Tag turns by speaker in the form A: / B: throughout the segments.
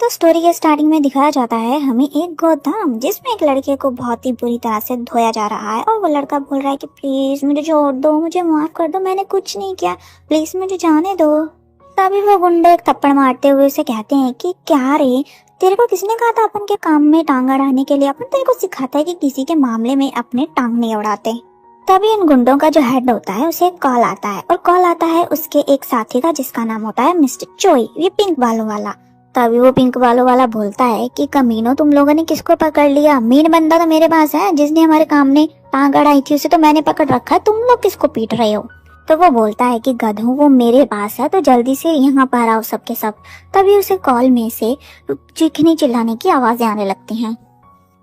A: तो स्टोरी के स्टार्टिंग में दिखाया जाता है हमें एक गोदाम जिसमें एक लड़के को बहुत ही बुरी तरह से धोया जा रहा है और वो लड़का बोल रहा है कि प्लीज मुझे छोड़ दो, मुझे माफ कर दो, मैंने कुछ नहीं किया, प्लीज मुझे जाने दो। तभी वो गुंडे एक थप्पड़ मारते हुए उसे कहते हैं कि क्या रे, तेरे को किसने कहा था अपन के काम में टांग अड़ाने के लिए? अपन तेरे को सिखाता है कि किसी के मामले में अपने टांग नहीं अड़ाते। तभी इन गुंडों का जो हेड होता है उसे एक कॉल आता है और कॉल आता है उसके एक साथी का जिसका नाम होता है मिस्टर चोई, ये पिंक बालों वाला। तभी वो पिंक बालों वाला बोलता है कि कमीनों, तुम लोगों ने किसको पकड़ लिया? मेन बंदा तो मेरे पास है, जिसने हमारे काम में टांग अड़ाई थी उसे तो मैंने पकड़ रखा है, तुम लोग किसको पीट रहे हो? तो वो बोलता है कि गधों, वो मेरे पास है, तो जल्दी से यहाँ पर आओ सबके सब। तभी उसे कॉल में से चीखने चिल्लाने की आवाजें आने लगती हैं,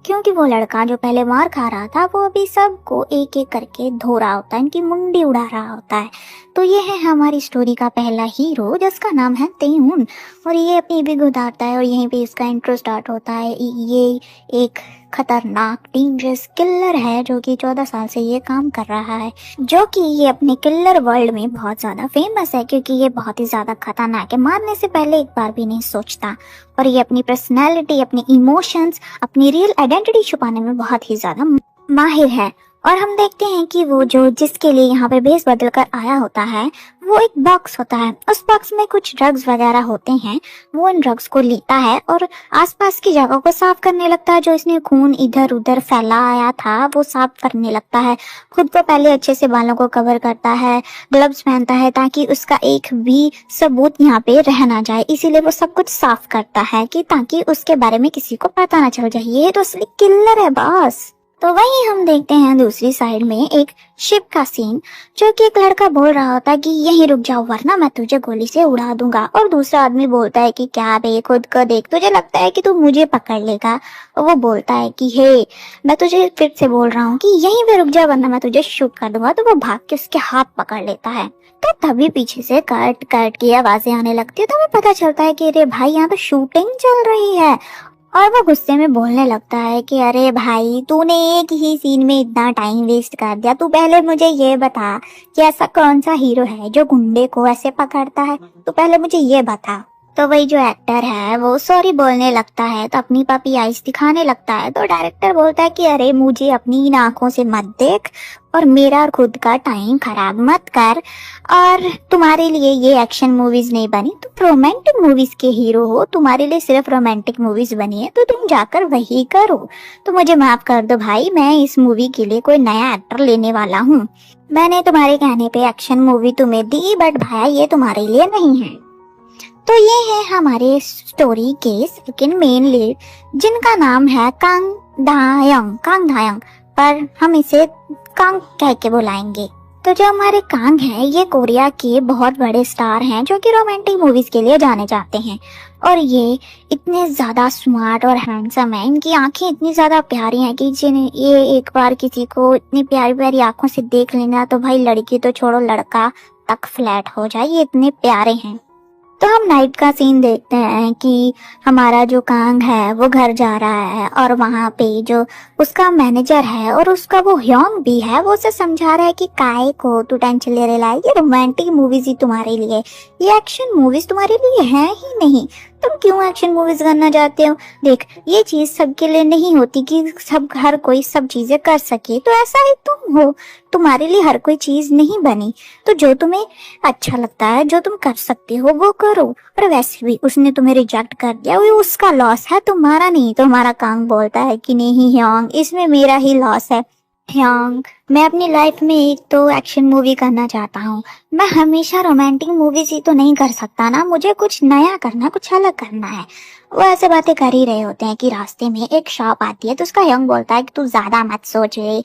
A: क्योंकि वो लड़का जो पहले मार खा रहा था वो अभी सबको एक एक करके धो रहा होता है, इनकी मुंडी उड़ा रहा होता है। तो ये है हमारी स्टोरी का पहला हीरो जिसका नाम है तेऊन, और ये अपनी भी गुजारता है और यहीं पे इसका इंट्रो स्टार्ट होता है। ये एक खतरनाक डेंजरस किलर है जो कि 14 साल से ये काम कर रहा है, जो कि ये अपने किलर वर्ल्ड में बहुत ज्यादा फेमस है क्योंकि ये बहुत ही ज्यादा खतरनाक है, मारने से पहले एक बार भी नहीं सोचता, और ये अपनी पर्सनैलिटी, अपने इमोशंस, अपनी रियल आइडेंटिटी छुपाने में बहुत ही ज्यादा माहिर है। और हम देखते हैं कि वो जो जिसके लिए यहाँ पे भेस बदल कर आया होता है वो एक बॉक्स होता है, उस बॉक्स में कुछ ड्रग्स वगैरह होते हैं। वो इन ड्रग्स को लेता है और आसपास की जगह को साफ करने लगता है, जो इसने खून इधर उधर फैलाया था वो साफ करने लगता है। खुद को पहले अच्छे से बालों को कवर करता है, ग्लव्स पहनता है ताकि उसका एक भी सबूत यहाँ पे रह ना जाए, इसीलिए वो सब कुछ साफ करता है कि ताकि उसके बारे में किसी को पता ना चल जाए, ये तो असली किलर है बॉस। तो वही हम देखते हैं दूसरी साइड में एक शिप का सीन, जो कि एक लड़का बोल रहा होता है कि यहीं रुक जाओ वरना मैं तुझे गोली से उड़ा दूंगा, और दूसरा आदमी बोलता है कि क्या बे, खुद को देख, तुझे लगता है कि तू मुझे पकड़ लेगा? और वो बोलता है कि हे, मैं तुझे फिर से बोल रहा हूँ कि यहीं पे रुक जा वरना मैं तुझे शूट कर दूंगा। तो वो भाग के उसके हाथ पकड़ लेता है। तो तभी पीछे से कट कट की आवाजें आने लगती है, तो हमें पता चलता है कि अरे भाई यहाँ तो शूटिंग चल रही है। और वो गुस्से में बोलने लगता है कि अरे भाई, तूने एक ही सीन में इतना टाइम वेस्ट कर दिया, तू पहले मुझे ये बता कि ऐसा कौन सा हीरो है जो गुंडे को ऐसे पकड़ता है, तू पहले मुझे ये बता। तो वही जो एक्टर है वो सॉरी बोलने लगता है, तो अपनी पपी आइज दिखाने लगता है। तो डायरेक्टर बोलता है कि अरे मुझे अपनी इन आंखों से मत देख और मेरा और खुद का टाइम खराब मत कर, और तुम्हारे लिए ये एक्शन मूवीज नहीं बनी, तुम रोमांटिक मूवीज के हीरो हो, तुम्हारे लिए सिर्फ रोमांटिक मूवीज बनी है, तो तुम जाकर वही करो। तो मुझे माफ कर दो भाई, मैं इस मूवी के लिए कोई नया एक्टर लेने वाला हूँ। मैंने तुम्हारे कहने पे एक्शन मूवी तुम्हें दी, बट भाई ये तुम्हारे लिए नहीं है। तो ये है हमारे स्टोरी के सेकंड मेन लीड, जिनका नाम है कांग धायंग, पर हम इसे कांग कह के बुलाएंगे। तो जो हमारे कांग हैं ये कोरिया के बहुत बड़े स्टार हैं जो कि रोमांटिक मूवीज के लिए जाने जाते हैं, और ये इतने ज्यादा स्मार्ट और हैंडसम है, इनकी आंखें इतनी ज्यादा प्यारी हैं कि जिन्हें ये एक बार किसी को इतनी प्यारी प्यारी आंखों से देख लेना तो भाई लड़की तो छोड़ो, लड़का तक फ्लैट हो जाए, ये इतने प्यारे हैं। तो हम नाइट का सीन देखते हैं कि हमारा जो कांग है वो घर जा रहा है, और वहाँ पे जो उसका मैनेजर है और उसका वो ह्योंग भी है, वो उसे समझा रहा है कि काय को तू टेंशन ले रहा है, ये रोमांटिक मूवीज ही तुम्हारे लिए, ये एक्शन मूवीज तुम्हारे लिए है ही नहीं, तुम क्यों एक्शन मूवीज करना चाहते हो? देख, ये चीज सबके लिए नहीं होती कि सब हर कोई सब चीजें कर सके, तो ऐसा ही तुम हो, तुम्हारे लिए हर कोई चीज नहीं बनी, तो जो तुम्हें अच्छा लगता है, जो तुम कर सकते हो वो करो। और वैसे भी उसने तुम्हें रिजेक्ट कर दिया, वो उसका लॉस है, तुम्हारा नहीं। तो हमारा कांग बोलता है कि नहीं ह्योंग, इसमें मेरा ही लॉस है। ह्योंग, मैं अपनी लाइफ में एक तो एक्शन मूवी करना चाहता हूँ, मैं हमेशा रोमांटिक मूवीज ही तो नहीं कर सकता ना, मुझे कुछ नया करना, कुछ अलग करना है। वो ऐसे बातें कर ही रहे होते हैं कि रास्ते में एक शॉप आती है, तो उसका ह्योंग बोलता है कि तू ज्यादा मत सोच रे,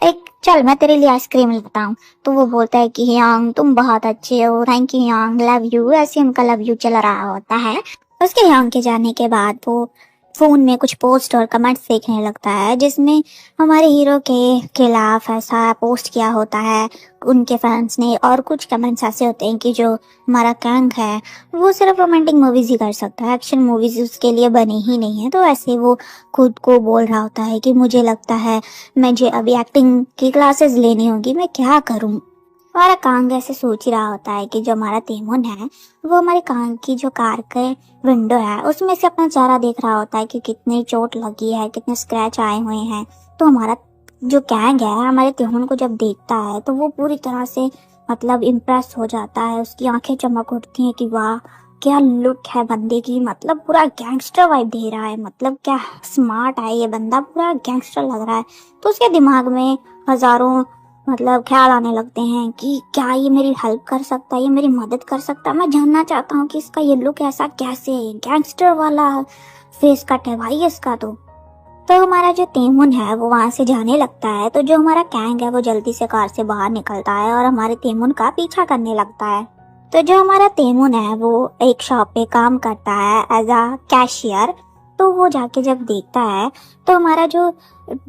A: एक चल मैं तेरे लिए आइसक्रीम लेता हूँ। तो वो बोलता है कि ह्योंग तुम बहुत अच्छे हो, thank you Hyeong, love you, ऐसे उनका लव यू चल रहा होता है। उसके ह्योंग के जाने के बाद वो फोन में कुछ पोस्ट और कमेंट्स देखने लगता है, जिसमें हमारे हीरो के खिलाफ ऐसा पोस्ट किया होता है उनके फैंस ने, और कुछ कमेंट्स ऐसे होते हैं कि जो हमारा कांग है वो सिर्फ रोमांटिक मूवीज ही कर सकता है, एक्शन मूवीज उसके लिए बनी ही नहीं है। तो ऐसे वो खुद को बोल रहा होता है कि मुझे लगता है मुझे अभी एक्टिंग की क्लासेस लेनी होगी, मैं क्या करूं। हमारा कांग ऐसे सोच ही रहा होता है कि जो हमारा तेमुन है वो हमारे कांग की जो कार के विंडो है उसमें से अपना चेहरा देख रहा होता है कि कितनी चोट लगी है, कितने स्क्रैच आए हुए हैं। तो हमारा जो कैंग है हमारे तेमुन को जब देखता है तो वो पूरी तरह से मतलब इम्प्रेस हो जाता है। उसकी आंखें चमक उठती हैं कि वाह क्या लुक है बंदे की, मतलब पूरा गैंगस्टर वाइब दे रहा है, मतलब क्या स्मार्ट है ये बंदा, पूरा गैंगस्टर लग रहा है। तो उसके दिमाग में हजारों मतलब ख्याल आने लगते हैं कि क्या ये मेरी हेल्प कर सकता है, ये मेरी मदद कर सकता है। मैं जानना चाहता हूँ कि इसका ये लुक ऐसा कैसे है, गैंगस्टर वाला फेस कट है भाई इसका। तो हमारा जो तेमुन है वो वहां से जाने लगता है। तो जो हमारा कैंग है वो जल्दी से कार से बाहर निकलता है और हमारे तेमुन का पीछा करने लगता है। तो जो हमारा तेमुन है वो एक शॉप पे काम करता है एज अ कैशियर। तो वो जाके जब देखता है तो हमारा जो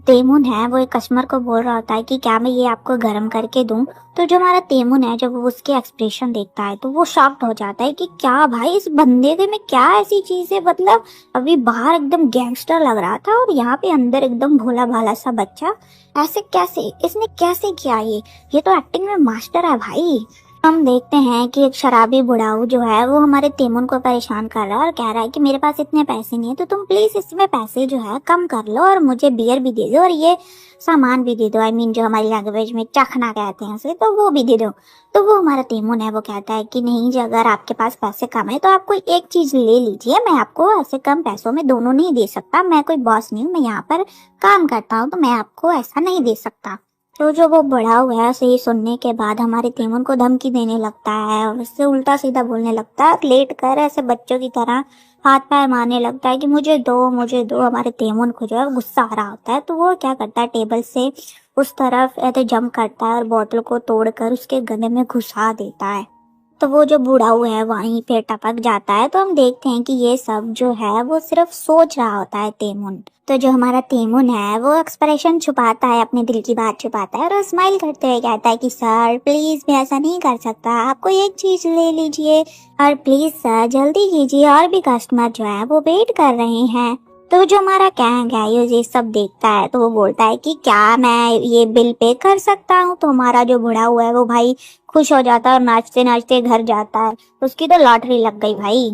A: तेमुन है वो एक कस्टमर को बोल रहा होता है कि क्या मैं ये आपको गर्म करके दूं। तो जो हमारा तेमुन है जब वो उसके एक्सप्रेशन देखता है तो वो शॉक्ड हो जाता है कि क्या भाई इस बंदे के में क्या ऐसी चीज है, मतलब अभी बाहर एकदम गैंगस्टर लग रहा था और यहाँ पे अंदर एकदम भोला भाला सा बच्चा, ऐसे कैसे, इसने कैसे किया ये तो एक्टिंग में मास्टर है भाई। हम देखते हैं कि एक शराबी बुढ़ाऊ जो है वो हमारे तेमुन को परेशान कर रहा है और कह रहा है कि मेरे पास इतने पैसे नहीं है तो तुम प्लीज इसमें पैसे जो है कम कर लो और मुझे बियर भी दे दो और ये सामान भी दे दो, आई मीन जो हमारी लैंग्वेज में चखना कहते हैं उसे, तो वो भी दे दो। तो वो हमारा तेमुन है वो कहता है कि नहीं जी अगर आपके पास पैसे कम है तो आप कोई एक चीज ले लीजिए, मैं आपको ऐसे कम पैसों में दोनों नहीं दे सकता, मैं कोई बॉस नहीं हूँ, मैं यहाँ पर काम करता हूँ तो मैं आपको ऐसा नहीं दे सकता। तो जो वो बड़ा हुआ है उसे ये सुनने के बाद हमारे तेमुन को धमकी देने लगता है और उससे उल्टा सीधा बोलने लगता है, लेट कर ऐसे बच्चों की तरह हाथ पैर मारने लगता है कि मुझे दो मुझे दो। हमारे तेमुन को जो है गुस्सा आ रहा होता है तो वो क्या करता है टेबल से उस तरफ ऐसे जंप करता है और बोतल को तोड़कर उसके गले में घुसा देता है। तो वो जो बुढ़ाऊ है वहीं पे टपक जाता है। तो हम देखते हैं कि ये सब जो है वो सिर्फ सोच रहा होता है तेमुन। तो जो हमारा तेमुन है वो एक्सप्रेशन छुपाता है, अपने दिल की बात छुपाता है और स्माइल करते हुए कहता है कि सर प्लीज मैं ऐसा नहीं कर सकता, आप कोई एक चीज ले लीजिए और प्लीज सर जल्दी कीजिए और भी कस्टमर जो है वो वेट कर रहे हैं। तो जो हमारा कैंग है ये सब देखता है तो वो बोलता है कि क्या मैं ये बिल पे कर सकता हूँ। तो हमारा जो बूढ़ा हुआ है वो भाई खुश हो जाता है और नाचते नाचते घर जाता है, उसकी तो लॉटरी लग गई भाई।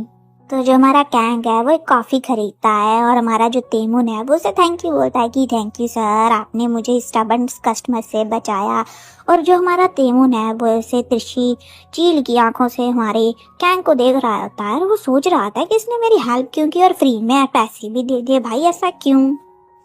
A: तो जो हमारा कैंग है वो एक कॉफी खरीदता है और हमारा जो तेमुन है वो उसे थैंक यू बोलता है कि थैंक यू सर आपने मुझे स्टबर्न कस्टमर से बचाया। और जो हमारा तेमुन है वो ऐसे तिरछी चील की आंखों से हमारे कैंग को देख रहा होता है और वो सोच रहा था कि इसने मेरी हेल्प क्यों की और फ्री में पैसे भी दे दिए भाई, ऐसा क्यों।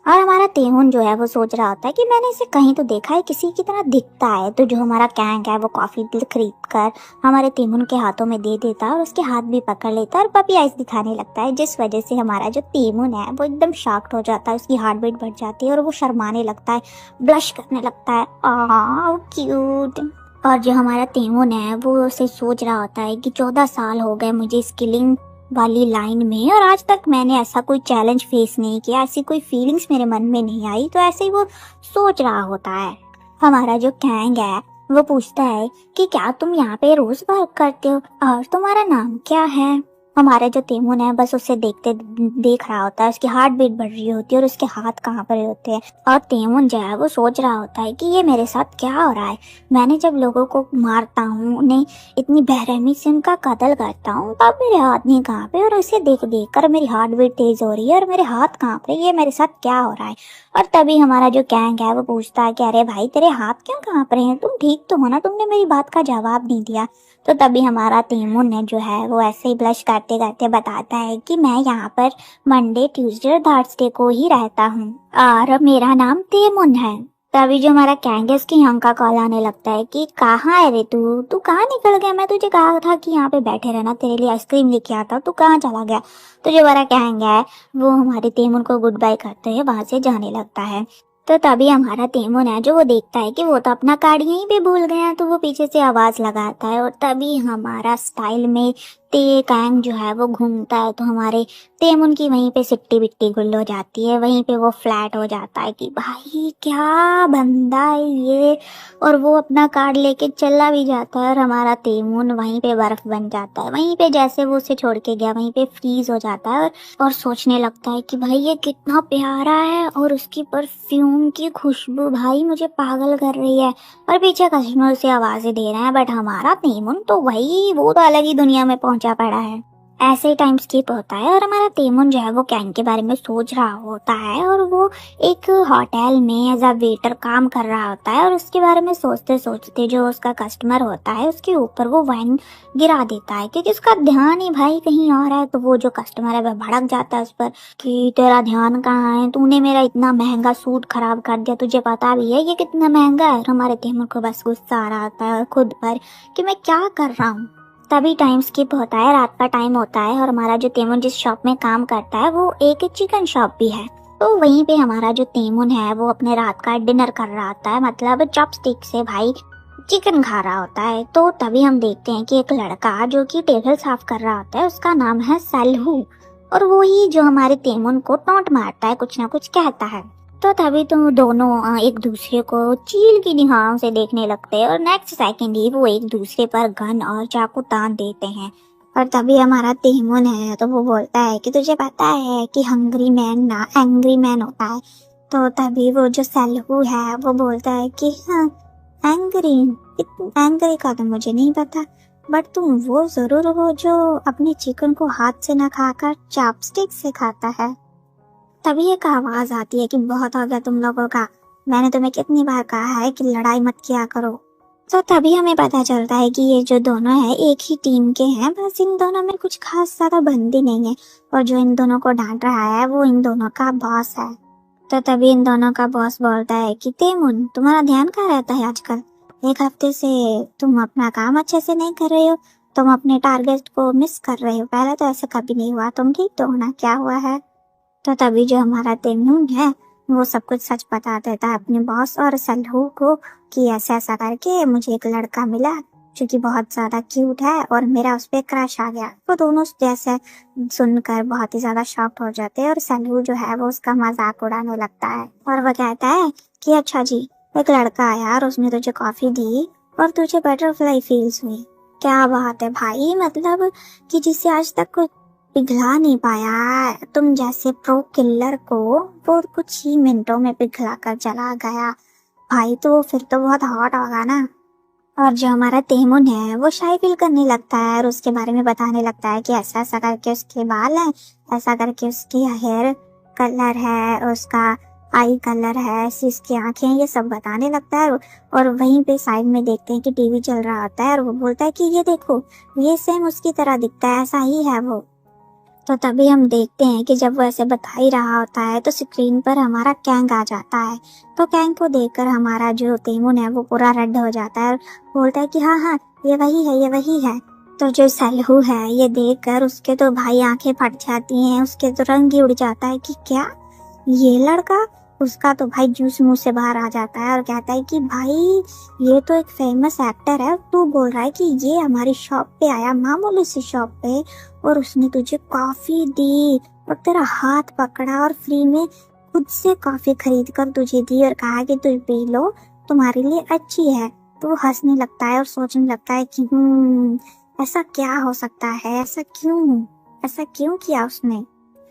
A: और हमारा तेहुन जो है वो सोच रहा होता है कि मैंने इसे कहीं तो देखा है, किसी की तरह दिखता है। तो जो हमारा कैंग है वो कॉफी खरीद कर हमारे तेमुन के हाथों में दे देता है और उसके हाथ भी पकड़ लेता है और पपी आइस दिखाने लगता है, जिस वजह से हमारा जो तेमुन है वो एकदम शॉक्ड हो जाता है, उसकी हार्ट बीट बढ़ जाती है और वो शर्माने लगता है, ब्लश करने लगता है, क्यूट। और जो हमारा तेमुन है वो उसे सोच रहा होता है कि 14 साल हो गए मुझे स्किलिंग वाली लाइन में और आज तक मैंने ऐसा कोई चैलेंज फेस नहीं किया, ऐसी कोई फीलिंग्स मेरे मन में नहीं आई। तो ऐसे ही वो सोच रहा होता है। हमारा जो कैंग है वो पूछता है कि क्या तुम यहाँ पे रोज वर्क करते हो और तुम्हारा नाम क्या है। हमारा जो तेमुन है बस उसे देख रहा होता है, उसकी हार्ट बीट बढ़ रही होती है और उसके हाथ कहाँ पर होते हैं। और तेमुन जो है वो सोच रहा होता है कि ये मेरे साथ क्या हो रहा है, मैंने जब लोगों को मारता हूँ, उन्हें इतनी बेरहमी से उनका कत्ल करता हूँ तब मेरे हाथ नहीं कहाँ पे, और उसे देख देख कर मेरी हार्ट बीट तेज हो रही है और मेरे हाथ कहाँ पे, ये मेरे साथ क्या हो रहा है। और तभी हमारा जो कैंग है वो पूछता है कि अरे भाई तेरे हाथ क्यों कहाँ पर हैं, तुम ठीक तो हो ना, तुमने मेरी बात का जवाब नहीं दिया। तो तभी हमारा तेमुन ने जो है वो ऐसे ही ब्लश करते करते बताता है कि मैं यहाँ पर मंडे ट्यूसडे और थर्सडे को ही रहता हूँ और मेरा नाम तेमुन है। तभी जो हमारा कैंग है उसकी यहाँ का कॉल आने लगता है कि कहाँ है रे तू कहाँ निकल गया, मैं तुझे कहा था कि यहाँ पे बैठे रहना, तेरे लिए आइसक्रीम लेके आता, तू कहाँ चला गया। तो जो हमारा कैंग है वो हमारे तेमुन को गुड बाय करते हुए वहां से जाने लगता है। तो तभी हमारा तेमुन है जो वो देखता है कि वो तो अपना कार्ड यहीं पे भूल गया, तो वो पीछे से आवाज लगाता है और तभी हमारा स्टाइल में ते कैंग जो है वो घूमता है तो हमारे तेमुन की वहीं पे सिट्टी बिट्टी गुल हो जाती है, वहीं पे वो फ्लैट हो जाता है कि भाई क्या बंदा है ये। और वो अपना कार्ड लेके चला भी जाता है और हमारा तेमुन वहीं पे बर्फ बन जाता है, वहीं पे जैसे वो उसे छोड़ के गया वहीं पे फ्रीज हो जाता है और सोचने लगता है कि भाई ये कितना प्यारा है और उसकी परफ्यूम की खुशबू भाई मुझे पागल कर रही है। और पीछे कस्टमर उसे आवाजें दे रहे हैं, बट हमारा तेमुन तो भाई वो तो अलग ही दुनिया में पहुंचा पड़ा है। ऐसे ही टाइम स्किप होता है और हमारा तेमुन जो है वो कैंग के बारे में सोच रहा होता है और वो एक होटल में एज अ वेटर काम कर रहा होता है और उसके बारे में सोचते सोचते जो उसका कस्टमर होता है उसके ऊपर वो वाइन गिरा देता है, क्योंकि उसका ध्यान ही भाई कहीं और है। तो वो जो कस्टमर है वह भड़क जाता है उस पर कि तेरा ध्यान कहाँ है, तूने मेरा इतना महंगा सूट खराब कर दिया, तुझे पता भी है ये कितना महंगा है। और हमारे तेमुन को बस गुस्सा आ रहा होता है खुद पर कि मैं क्या कर रहा हूँ। तभी टाइम स्किप होता है, रात का टाइम होता है और हमारा जो तेमुन जिस शॉप में काम करता है वो एक चिकन शॉप भी है। तो वहीं पे हमारा जो तेमुन है वो अपने रात का डिनर कर रहा होता है, मतलब चॉपस्टिक से भाई चिकन खा रहा होता है। तो तभी हम देखते हैं कि एक लड़का जो कि टेबल साफ कर रहा होता है उसका नाम है सलहू, और वो ही जो हमारे तेमुन को टोंट मारता है, कुछ ना कुछ कहता है। तो तभी तो दोनों एक दूसरे को चील की निगाहों से देखने लगते हैं और नेक्स्ट सेकंड ही वो एक दूसरे पर गन और चाकू तान देते हैं। और तभी हमारा तेमुन है तो वो बोलता है कि तुझे पता है कि हंग्री मैन ना एंग्री मैन होता है। तो तभी वो जो सलहू है वो बोलता है कि हाँ एंग्री, एंग्री का तो मुझे नहीं पता, बट तुम वो जरूर हो जो अपने चिकन को हाथ से न खाकर चॉपस्टिक से खाता है। तभी एक आवाज आती है कि बहुत हो गया तुम लोगों का, मैंने तुम्हें कितनी बार कहा है कि लड़ाई मत किया करो। तो तभी हमें पता चलता है कि ये जो दोनों हैं एक ही टीम के हैं, बस इन दोनों में कुछ खास ज्यादा बनती नहीं है और जो इन दोनों को डांट रहा है वो इन दोनों का बॉस है। तो तभी इन दोनों का बॉस बोलता है कि तेमुन तुम्हारा ध्यान कहाँ रहता है आजकल, एक हफ्ते से तुम अपना काम अच्छे से नहीं कर रहे हो, तुम अपने टारगेट को मिस कर रहे हो, पहले तो ऐसा कभी नहीं हुआ, तुम ठीक तो हो ना, क्या हुआ है। तो तभी जो हमारा तेमुन है वो सब कुछ सच बता देता है अपने बॉस और सलहू को कि ऐसा ऐसा करके मुझे एक लड़का मिला जो कि बहुत ज्यादा क्यूट है और मेरा उस पर क्रश आ गया। वो दोनों जैसे सुनकर बहुत ही ज्यादा शॉक्ड हो जाते हैं और सलहू जो है वो उसका मजाक उड़ाने लगता है और वो कहता है कि अच्छा जी एक लड़का आया और उसने तुझे कॉफी दी और तुझे बटरफ्लाई फील्स हुई। क्या बात है भाई, मतलब कि जिसे आज तक पिघला नहीं पाया तुम जैसे प्रो किलर को वो कुछ ही मिनटों में पिघला कर चला गया भाई, तो फिर तो बहुत हॉट होगा ना। और जो हमारा तेमुन है वो शाही फील करने लगता है और उसके बारे में बताने लगता है कि ऐसा ऐसा करके उसके बाल है, ऐसा करके उसकी हेयर कलर है, उसका आई कलर है, ऐसी उसकी आंखें, ये सब बताने लगता है। और वहीं पे साइड में देखते हैं कि टीवी चल रहा होता है और वो बोलता है कि ये देखो ये सेम उसकी तरह दिखता है, ऐसा ही है वो। तो तभी हम देखते हैं कि जब वो ऐसे बता ही रहा होता है तो स्क्रीन पर हमारा कैंग आ जाता है। तो कैंग को देखकर हमारा जो तेमुन है वो पूरा रेड हो जाता है और बोलता है कि हाँ हाँ ये वही है, ये वही है। तो जो सलहू है ये देखकर उसके तो भाई आंखें फट जाती हैं, उसके तो रंग ही उड़ जाता है कि क्या ये लड़का, उसका तो भाई जूस मुंह से बाहर आ जाता है और कहता है कि भाई ये तो एक फेमस एक्टर है, तू बोल रहा है कि ये हमारी शॉप पे आया मामूली सी शॉप पे और उसने तुझे कॉफी दी और तेरा हाथ पकड़ा और फ्री में खुद से कॉफी खरीद कर तुझे दी और कहा कि तुझ पी लो तुम्हारे लिए अच्छी है। तो वो हंसने लगता है और सोचने लगता है कि ऐसा क्या हो सकता है, ऐसा क्यों किया उसने।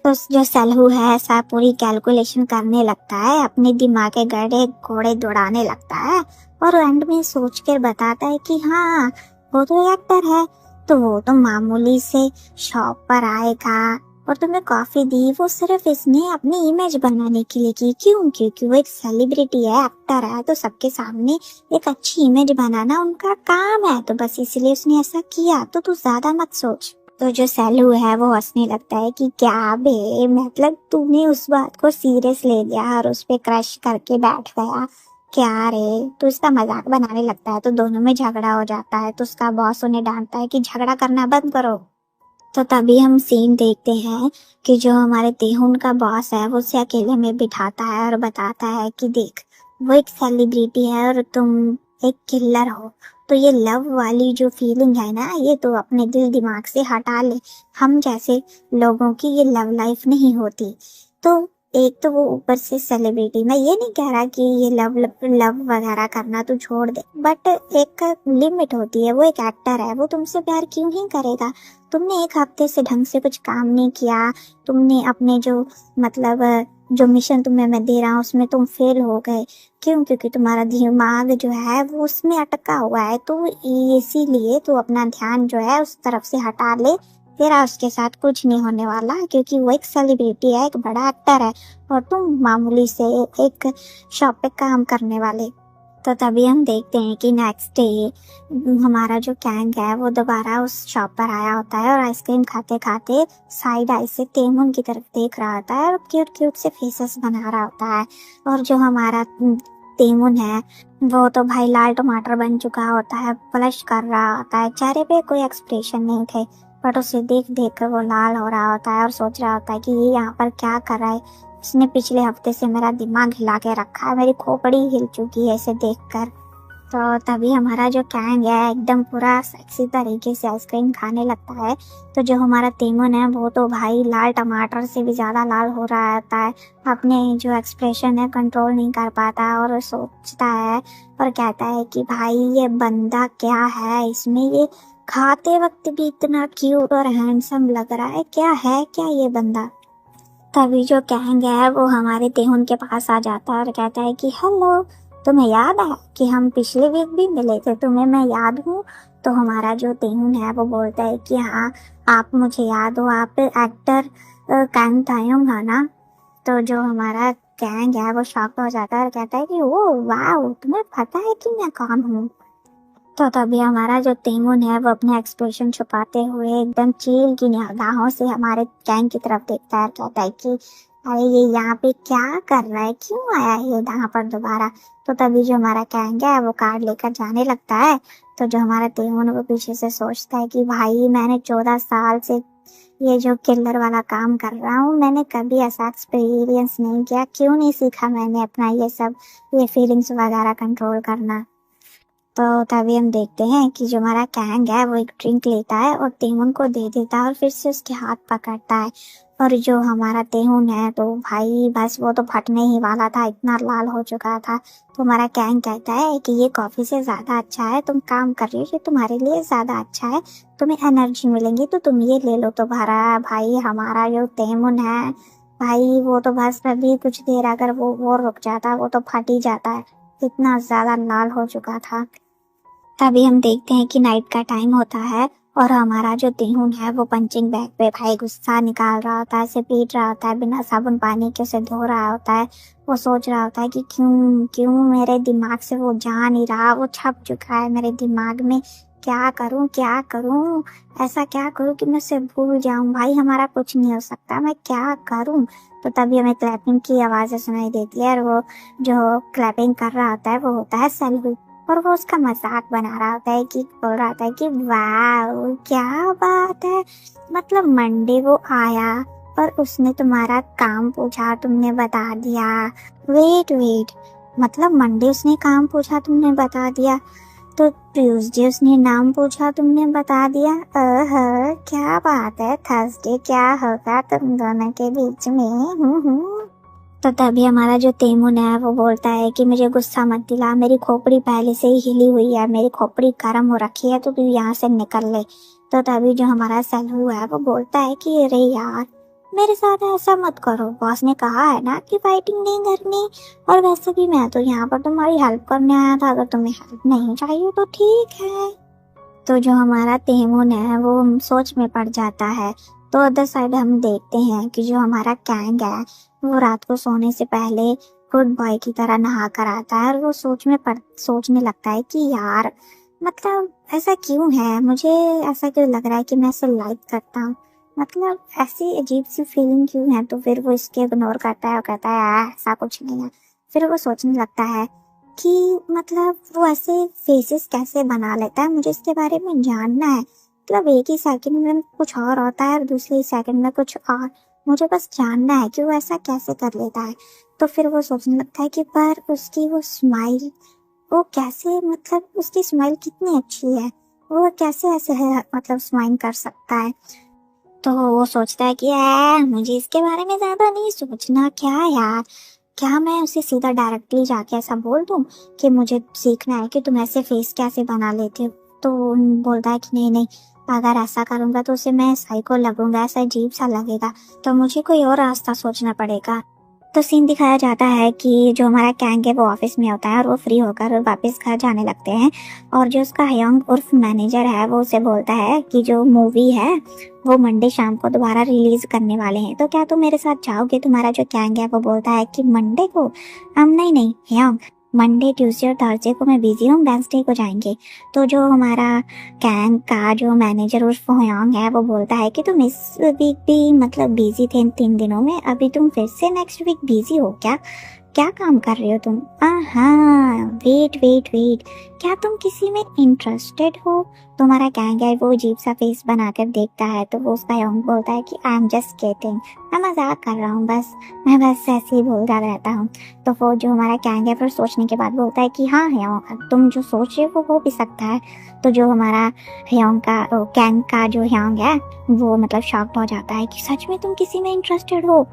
A: तो जो सलहू है ऐसा पूरी कैलकुलेशन करने लगता है, अपने दिमाग के गड़े घोड़े दौड़ाने लगता है और एंड में सोच कर बताता है कि हाँ वो तो एक्टर है, तो वो तो मामूली से शॉप पर आएगा और तुम्हें कॉफी दी वो सिर्फ इसने अपनी इमेज बनाने के लिए की। क्यों? क्योंकि वो एक सेलिब्रिटी है, एक्टर है, तो सबके सामने एक अच्छी इमेज बनाना उनका काम है, तो बस इसलिए उसने ऐसा किया, तो तू ज्यादा मत सोच। तो जो सलहू है वो हंसने लगता है कि क्या बे, मतलब तूने उस बात को सीरियस ले लिया और उस पे क्रश करके बैठ गया क्या रे, तो इसका मजाक बनाने लगता है। तो दोनों में झगड़ा हो जाता है, तो उसका बॉस उन्हें डांटता है कि झगड़ा करना बंद करो। तो तभी हम सीन देखते हैं कि जो हमारे तेहुन का बॉस है वो उसे अकेले में बिठाता है और बताता है कि देख वो एक सेलिब्रिटी है और तुम एक किलर हो, तो ये लव वाली जो फीलिंग है ना, ये तो अपने दिल दिमाग से हटा ले। हम जैसे लोगों की ये लव लाइफ नहीं होती। तो एक तो वो ऊपर से सेलिब्रिटी, मैं ये नहीं कह रहा कि ये लव लव वगैरह करना तू छोड़ दे, बट एक लिमिट होती है। वो एक एक्टर है, वो तुमसे प्यार क्यों ही करेगा? तुमने एक हफ्ते से ढंग से कुछ काम नहीं किया, तुमने अपने जो मतलब जो मिशन तुम्हें मैं दे रहा हूँ उसमें तुम फेल हो गए। क्यों? क्योंकि तुम्हारा दिमाग जो है वो उसमें अटका हुआ है। तो इसीलिए तू अपना ध्यान जो है उस तरफ से हटा ले। तेरा उसके साथ कुछ नहीं होने वाला, क्योंकि वो एक सेलिब्रिटी है, एक बड़ा एक्टर है, और तुम मामूली से एक शॉप पे काम करने वाले। तो तभी हम देखते हैं कि नेक्स्ट डे हमारा जो कैंग है वो दोबारा उस शॉप पर आया होता है और आइसक्रीम खाते खाते साइड आई से तेमुन की तरफ देख रहा होता है और क्यूट क्यूट से फेसेस बना रहा होता है। और जो हमारा तेमुन है वो तो भाई लाल टमाटर बन चुका होता है, ब्लश कर रहा होता है, चेहरे पे कोई एक्सप्रेशन नहीं थे, बट उसे देख देख कर वो लाल हो रहा होता है और सोच रहा होता है कि ये यहाँ पर क्या कर रहा है। इसने पिछले हफ्ते से मेरा दिमाग हिला के रखा है, मेरी खोपड़ी हिल चुकी है इसे देखकर। तो तभी हमारा जो कैंग है एकदम पूरा सेक्सी तरीके से आइसक्रीम खाने लगता है। तो जो हमारा तेमुन है वो तो भाई लाल टमाटर से भी ज़्यादा लाल हो रहा होता है, अपने जो एक्सप्रेशन है कंट्रोल नहीं कर पाता और सोचता है और कहता है कि भाई ये बंदा क्या है, इसमें ये खाते वक्त भी इतना क्यूट और हैंडसम लग रहा है, क्या है क्या ये बंदा। तभी जो कैंग है वो हमारे तेहुन के पास आ जाता है और कहता है कि हेलो, तुम्हें याद है कि हम पिछले वीक भी मिले थे, तुम्हें मैं याद हूँ? तो हमारा जो तेहुन है वो बोलता है कि हाँ, आप मुझे याद हो, आप एक्टर कैंग तायुंग है ना। तो जो हमारा कैंग है वो शॉक हो जाता है और कहता है कि ओ वाह, तुम्हें पता है कि मैं कौन हूँ? तो तभी हमारा जो तेमुन है वो अपने एक्सप्रेशन छुपाते हुए एकदम चील की निगाहों से हमारे गैंग की तरफ देखता है, कहता है कि अरे ये यहाँ पे क्या कर रहा है, क्यों आया है ये यहाँ पर दोबारा। तो तभी जो हमारा गैंग है वो कार्ड लेकर जाने लगता है। तो जो हमारा तेमुन वो पीछे से सोचता है कि भाई मैंने 14 साल से ये जो किलर वाला काम कर रहा हूँ, मैंने कभी ऐसा एक्सपीरियंस नहीं किया, क्यों नहीं सीखा मैंने अपना ये सब ये फीलिंग्स वगैरह कंट्रोल करना। तो तभी हम देखते हैं कि जो हमारा कैंग है वो एक ड्रिंक लेता है और तेहुन को दे देता है और फिर से उसके हाथ पकड़ता है। और जो हमारा तेहुन है तो भाई बस वो तो फटने ही वाला था, इतना लाल हो चुका था। तो हमारा कैंग कहता है कि ये कॉफी से ज्यादा अच्छा है, तुम काम कर रही हो, ये तुम्हारे लिए ज्यादा अच्छा है, तुम्हें एनर्जी मिलेंगी, तो तुम ये ले लो। तो भरा भाई हमारा जो तेमुन है भाई वो तो बस अभी कुछ देर अगर वो रुक जाता वो तो फट ही जाता है, इतना ज्यादा लाल हो चुका था। तभी हम देखते हैं कि नाइट का टाइम होता है और हमारा जो तेहुन है वो पंचिंग बैग पे भाई गुस्सा निकाल रहा होता है, उसे पीट रहा होता है, बिना साबुन पानी के उसे धो रहा होता है। वो सोच रहा होता है कि क्यों क्यों मेरे दिमाग से वो जा नहीं रहा, वो छप चुका है मेरे दिमाग में, क्या करूं क्या करूं, ऐसा क्या करूं कि मैं उसे भूल जाऊं। भाई हमारा कुछ नहीं हो सकता, मैं क्या करूं। तो तभी हमें क्लैपिंग की आवाज़ें सुनाई देती है और वो जो क्लैपिंग कर रहा होता है वो होता है सेल्वी। और वो उसका मजाक बना रहा होता है कि बोल रहा होता है कि वाह क्या बात है, मतलब मंडे वो आया और उसने तुम्हारा काम पूछा, तुमने बता दिया। वेट, मतलब मंडे उसने काम पूछा, तुमने बता दिया, तो ट्यूसडे उसने नाम पूछा, तुमने बता दिया। क्या बात है, थर्सडे क्या होगा तुम दोनों के बीच में? तो तभी हमारा जो तेमुन है वो बोलता है कि मुझे गुस्सा मत दिला, मेरी खोपड़ी पहले से ही हिली हुई है, मेरी खोपड़ी गर्म हो रखी है, तो तू यहाँ से निकल ले। तो तभी जो हमारा सेल्हू है वो बोलता है कि अरे यार मेरे साथ ऐसा मत करो, बॉस ने कहा है ना कि फाइटिंग नहीं करनी, और वैसे भी मैं तो यहाँ पर तुम्हारी हेल्प करने आया था, अगर तुम्हें हेल्प नहीं चाहिए तो ठीक है। तो जो हमारा तेमुन है वो सोच में पड़ जाता है। तो अदर साइड हम देखते हैं कि जो हमारा कैंग है वो रात को सोने से पहले गुड बॉय की तरह नहा कर आता है और वो सोचने लगता है कि यार मतलब ऐसा क्यों है, मुझे ऐसा क्यों लग रहा है कि मैं इसे लाइक करता हूँ, मतलब ऐसी अजीब सी फीलिंग क्यों है। तो फिर वो इसके इग्नोर करता है और कहता है यार ऐसा कुछ नहीं है। फिर वो सोचने लगता है कि मतलब वो ऐसे फेसेस कैसे बना लेता है, मुझे इसके बारे में जानना है, मतलब एक ही सेकंड में कुछ और होता है और दूसरे सेकंड में कुछ और, मुझे बस जानना है कि वो ऐसा कैसे कर लेता है। तो फिर वो सोचने लगता है कि पर उसकी वो स्माइल, वो कैसे, मतलब उसकी स्माइल कितनी अच्छी है, वो कैसे ऐसे है, मतलब स्माइल कर सकता है। तो वो सोचता है कि मुझे इसके बारे में ज्यादा नहीं सोचना, क्या यार, क्या मैं उसे सीधा डायरेक्टली जाके ऐसा बोल दूं कि मुझे सीखना है कि तुम ऐसे फेस कैसे बना लेते हो। तो वो बोलता है कि नहीं नहीं, अगर ऐसा करूंगा तो उसे मैं साइको लगूंगा, ऐसा अजीब सा लगेगा, तो मुझे कोई और रास्ता सोचना पड़ेगा। तो सीन दिखाया जाता है कि जो हमारा कैंग है वो ऑफिस में होता है और वो फ्री होकर वापस घर जाने लगते हैं। और जो उसका हयोंग उर्फ मैनेजर है वो उसे बोलता है कि जो मूवी है वो मंडे शाम को दोबारा रिलीज करने वाले हैं, तो क्या तुम मेरे साथ जाओगे। तुम्हारा जो कैंग है वो बोलता है कि मंडे को, हम नहीं नहीं हयोंग, मंडे ट्यूसडे और थर्सडे को मैं बिजी हूँ, वेंसडे को जाएंगे। तो जो हमारा कैंग का जो मैनेजर उर्फ हयोंग है वो बोलता है कि तुम इस वीक भी मतलब बिजी थे इन 3 दिनों में, अभी तुम फिर से नेक्स्ट वीक बिजी हो क्या, क्या काम कर रहे हो तुम। हाँ वेट वेट वेट, क्या तुम किसी में इंटरेस्टेड हो। तुम्हारा गैंग है वो अजीब सा फेस बनाकर देखता है, तो वो उसका यंग बोलता है कि आई एम जस्ट किडिंग, मैं मजाक कर रहा हूँ बस, मैं बस ऐसे ही बोलता रहता हूँ। तो वो जो हमारा गैंग है फिर सोचने के बाद बोलता है कि हाँ यंग, तुम जो सोच रहे हो वो भी सकता है। तो जो हमारा यंग का गैंग का जो यंग है वो मतलब शॉक्ड हो जाता है कि सच में तुम किसी में इंटरेस्टेड हो।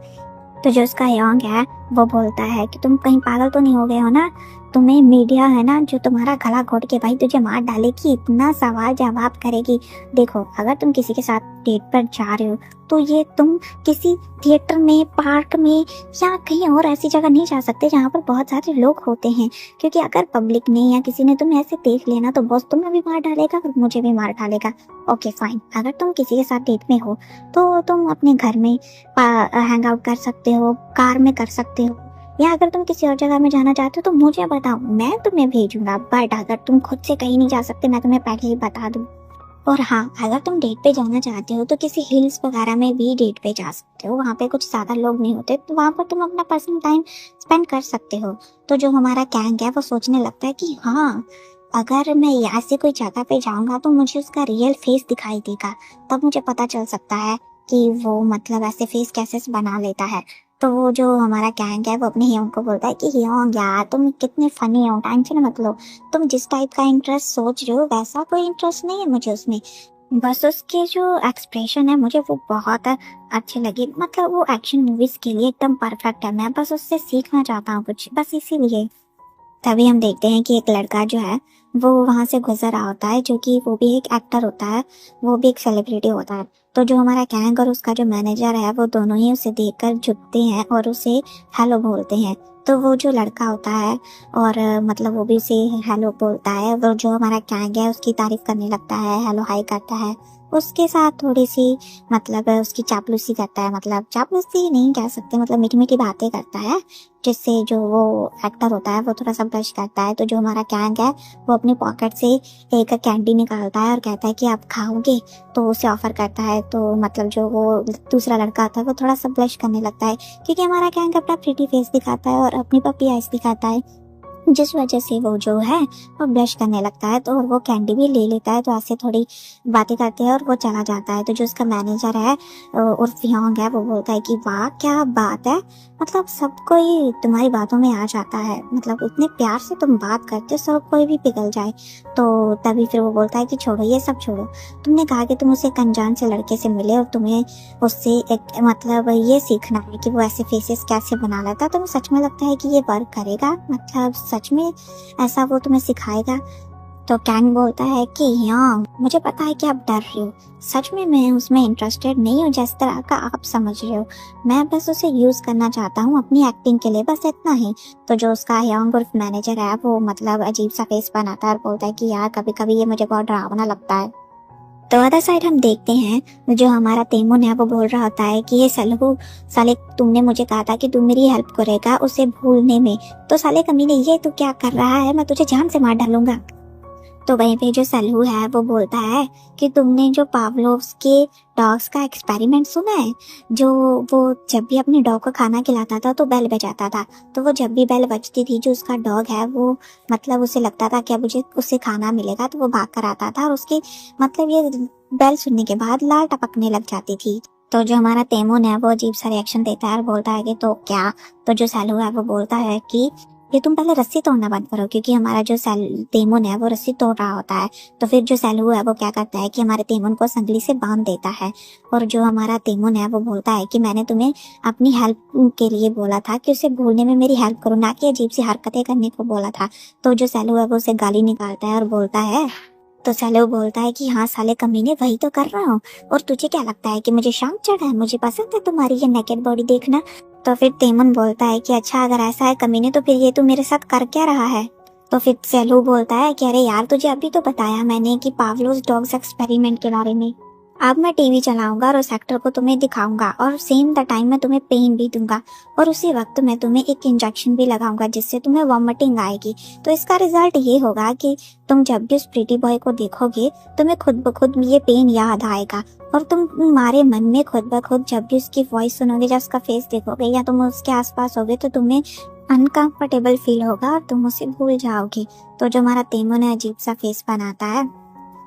A: तो जो उसका यंग है वो बोलता है कि तुम कहीं पागल तो नहीं हो गए हो ना, तुम्हें मीडिया है ना जो तुम्हारा गला घोट के भाई तुझे मार डालेगी, इतना सवाल जवाब करेगी। देखो अगर तुम किसी के साथ डेट पर जा रहे हो तो ये तुम किसी थिएटर में, पार्क में या कहीं और ऐसी जगह नहीं जा सकते जहाँ पर बहुत सारे लोग होते हैं, क्योंकि अगर पब्लिक ने या किसी ने तुम्हें ऐसे देख लिया ना तो बॉस तुम्हें भी मार डालेगा और मुझे भी मार डालेगा। ओके फाइन, अगर तुम किसी के साथ डेट में हो तो तुम अपने घर में हैंग आउट कर सकते हो, कार में कर सकते हो, या अगर तुम किसी और जगह में जाना चाहते हो तो मुझे बताओ, मैं तुम्हें भेजूंगा। बट अगर तुम खुद से कहीं नहीं जा सकते मैं तुम्हें पहले ही बता दूं। और हाँ, अगर तुम डेट पे जाना चाहते हो तो किसी हिल्स वगैरह में भी डेट पे जा सकते हो, वहाँ पे कुछ ज्यादा लोग नहीं होते, तो वहाँ पर तुम अपना पर्सनल टाइम स्पेंड कर सकते हो। तो जो हमारा गैंग है वो सोचने लगता है कि हाँ, अगर मैं ऐसी कोई जगह पे जाऊंगा तो मुझे उसका रियल फेस दिखाई देगा, तब मुझे पता चल सकता है कि वो मतलब ऐसे फेस कैसे बना लेता है। तो वो जो हमारा गैंग है वो अपने हियोंग को बोलता है कि हियोंग यार तुम कितने फनी हो, टेंशन मत लो, तुम जिस टाइप का इंटरेस्ट सोच रहे हो वैसा कोई इंटरेस्ट नहीं है मुझे उसमें, बस उसके जो एक्सप्रेशन है मुझे वो बहुत अच्छे लगे, मतलब वो एक्शन मूवीज के लिए एकदम परफेक्ट है, मैं बस उससे सीखना चाहता हूँ कुछ, बस इसीलिए। तभी हम देखते हैं कि एक लड़का जो है वो वहां से गुजर रहा होता है, जो कि वो भी एक एक्टर होता है, वो भी एक सेलिब्रिटी होता है। तो जो हमारा गैंग और उसका जो मैनेजर है वो दोनों ही उसे देखकर झुकते हैं और उसे हेलो बोलते हैं। तो वो जो लड़का होता है और मतलब वो भी उसे हेलो बोलता है, वो जो हमारा गैंग है उसकी तारीफ करने लगता है, हेलो हाई करता है, उसके साथ थोड़ी सी मतलब उसकी चापलूसी करता है, मतलब चापलूसी नहीं कह सकते, मतलब मीठी मीठी बातें करता है, जिससे जो वो एक्टर होता है वो थोड़ा सा ब्लश करता है। तो जो हमारा गैंग है वो अपनी पॉकेट से एक कैंडी निकालता है और कहता है कि आप खाओगे, तो उसे ऑफर करता है। तो मतलब जो वो दूसरा लड़का होता है वो थोड़ा सा ब्लश करने लगता है, क्योंकि हमारा गैंग अपना प्रीटी फेस दिखाता है और अपनी पपी आइज दिखाता है, जिस वजह से वो जो है वो ब्लश करने लगता है। तो और वो कैंडी भी ले लेता है, तो ऐसे थोड़ी बातें करते हैं और वो चला जाता है। तो जो उसका मैनेजर है उर्फ योंग है वो बोलता है कि वाह क्या बात है, मतलब सब कोई तुम्हारी बातों में आ जाता है, मतलब इतने प्यार से तुम बात करते हो सब कोई भी पिघल जाए। तो तभी फिर वो बोलता है कि छोड़ो ये सब छोड़ो, तुमने कहा कि तुम उसे एक अनजान से लड़के से मिले और तुम्हें उससे एक मतलब ये सीखना है कि वो ऐसे फेसेस कैसे बना लेता, तो सच में लगता है कि ये वर्क करेगा, मतलब सच में ऐसा वो तुम्हें सिखाएगा। तो कैंग बोलता है कि हाँ मुझे पता है कि आप डर रहे हो, सच में मैं उसमें इंटरेस्टेड नहीं हूँ जिस तरह का आप समझ रहे हो, मैं बस उसे यूज करना चाहता हूँ अपनी एक्टिंग के लिए, बस इतना ही। तो जो उसका यंग उर्फ मैनेजर है वो मतलब अजीब सा फेस बनाता है और बोलता है कि यार कभी कभी ये मुझे बहुत डरावना लगता है। तो अदर साइड हम देखते हैं जो हमारा तेमुन है वो बोल रहा होता है कि ये सलहू साले, तुमने मुझे कहा था कि तू मेरी हेल्प करेगा उसे भूलने में, तो साले कमीने ये तू क्या कर रहा है, मैं तुझे जान से मार डालूंगा। तो वहीं पे जो सलहू है वो बोलता है कि तुमने जो पावलोव्स के डॉग्स का एक्सपेरिमेंट सुना है, जो वो जब भी अपने डॉग को खाना खिलाता था तो बेल बजाता था, तो वो जब भी बेल बजती थी जो उसका डॉग है वो मतलब उसे लगता था कि अब मुझे उससे खाना मिलेगा, तो वो भाग कर आता था और उसकी मतलब ये बेल सुनने के बाद लाल टपकने लग जाती थी। तो जो हमारा तेमुन है वो अजीब सा रिएक्शन देता है और बोलता है कि तो क्या। तो जो सलहू है वो बोलता है कि ये तुम पहले रस्सी तोड़ना बंद करो, क्योंकि हमारा जो तेमुन है वो रस्सी तोड़ रहा होता है। तो फिर जो सैलू है वो क्या करता है कि हमारे तेमुन को संगली से बांध देता है। और जो हमारा तेमुन है वो बोलता है कि मैंने तुम्हें अपनी हेल्प के लिए बोला था, कि उसे भूलने में मेरी हेल्प करो, ना कि अजीब सी हरकतें करने को बोला था। तो जो सैलू है वो उसे गाली निकालता है और बोलता है, तो सैलू बोलता है कि हाँ साले कमीने, वही तो कर रहा हूँ। और तुझे क्या लगता है कि मुझे शौक चढ़ा है? मुझे पसंद है तुम्हारी ये नेकेड बॉडी देखना। तो फिर तेमुन बोलता है कि अच्छा अगर ऐसा है कमीने, तो फिर ये तू मेरे साथ कर क्या रहा है? तो फिर सैलू बोलता है कि अरे यार, तुझे अभी तो बताया मैंने कि पावलोस डॉग्स एक्सपेरिमेंट के बारे में। अब मैं टीवी चलाऊंगा और उस एक्टर को तुम्हें दिखाऊंगा, और सेम द टाइम मैं तुम्हें पेन भी दूंगा, और उसी वक्त मैं तुम्हें एक इंजेक्शन भी लगाऊंगा जिससे तुम्हें वॉमिटिंग आएगी। तो इसका रिजल्ट ये होगा कि तुम जब भी उस प्रीटी बॉय को देखोगे तुम्हें खुद ब खुद ये पेन याद आएगा, और तुम तुम्हारे मन में खुद ब खुद जब भी उसकी वॉइस सुनोगे, जब उसका फेस देखोगे या तुम उसके आसपास होगे, तो तुम्हें अनकंफर्टेबल फील होगा और तुम उसे भूल जाओगे। तो जो हमारा तेमुन है अजीब सा फेस बनाता है।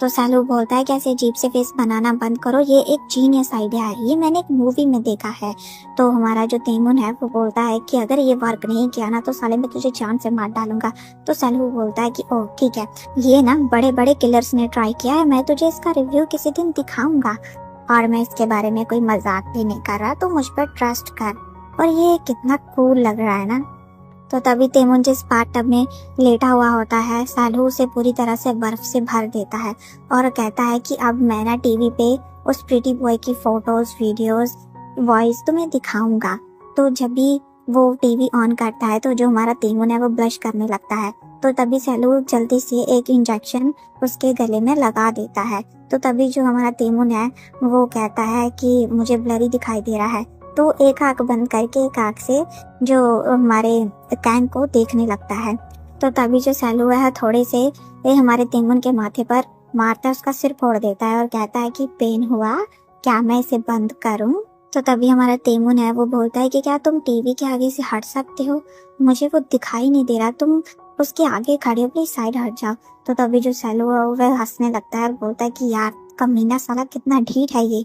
A: तो सैलू बोलता है कि ऐसे अजीब से फेस बनाना बंद करो, ये एक जीनियस आइडिया है, ये मैंने एक मूवी में देखा है। तो हमारा जो तेमुन है वो बोलता है कि अगर ये वर्क नहीं किया ना तो साले मैं तुझे जान से मार डालूंगा। तो सैलू बोलता है कि ओह ठीक है, ये ना बड़े बड़े किलर्स ने ट्राई किया है, मैं तुझे इसका रिव्यू किसी दिन दिखाऊंगा, और मैं इसके बारे में कोई मजाक भी नहीं कर रहा, तो मुझ पर ट्रस्ट कर। और ये कितना कूल लग रहा है ना। तो तभी तेमुन जिस बाथटब में लेटा हुआ होता है, सैलू उसे पूरी तरह से बर्फ से भर देता है और कहता है कि अब मैं ना टीवी पे उस प्रीटी बॉय की फोटोज, वीडियोस, वॉइस तुम्हें दिखाऊंगा। तो जब भी वो टीवी ऑन करता है तो जो हमारा तेमुन है वो ब्लश करने लगता है। तो तभी सैलू जल्दी से एक इंजेक्शन उसके गले में लगा देता है। तो तभी जो हमारा तेमुन है वो कहता है कि मुझे ब्लरी दिखाई दे रहा है। तो एक आंख बंद करके एक आंख से जो हमारे कैंग को देखने लगता है। तो तभी जो सैलू है थोड़े से हमारे तेमुन के माथे पर मारता है, उसका सिर फोड़ देता है और कहता है कि पेन हुआ क्या, मैं इसे बंद करूं? तो तभी हमारा तेमुन है वो बोलता है कि क्या तुम टीवी के आगे से हट सकते हो? मुझे वो दिखाई नहीं दे रहा, तुम उसके आगे खड़े हो, प्लीज साइड हट जाओ। तो तभी जो सैलू है वह हंसने लगता है और बोलता है कि यार कमीना साला कितना ढीठ है ये।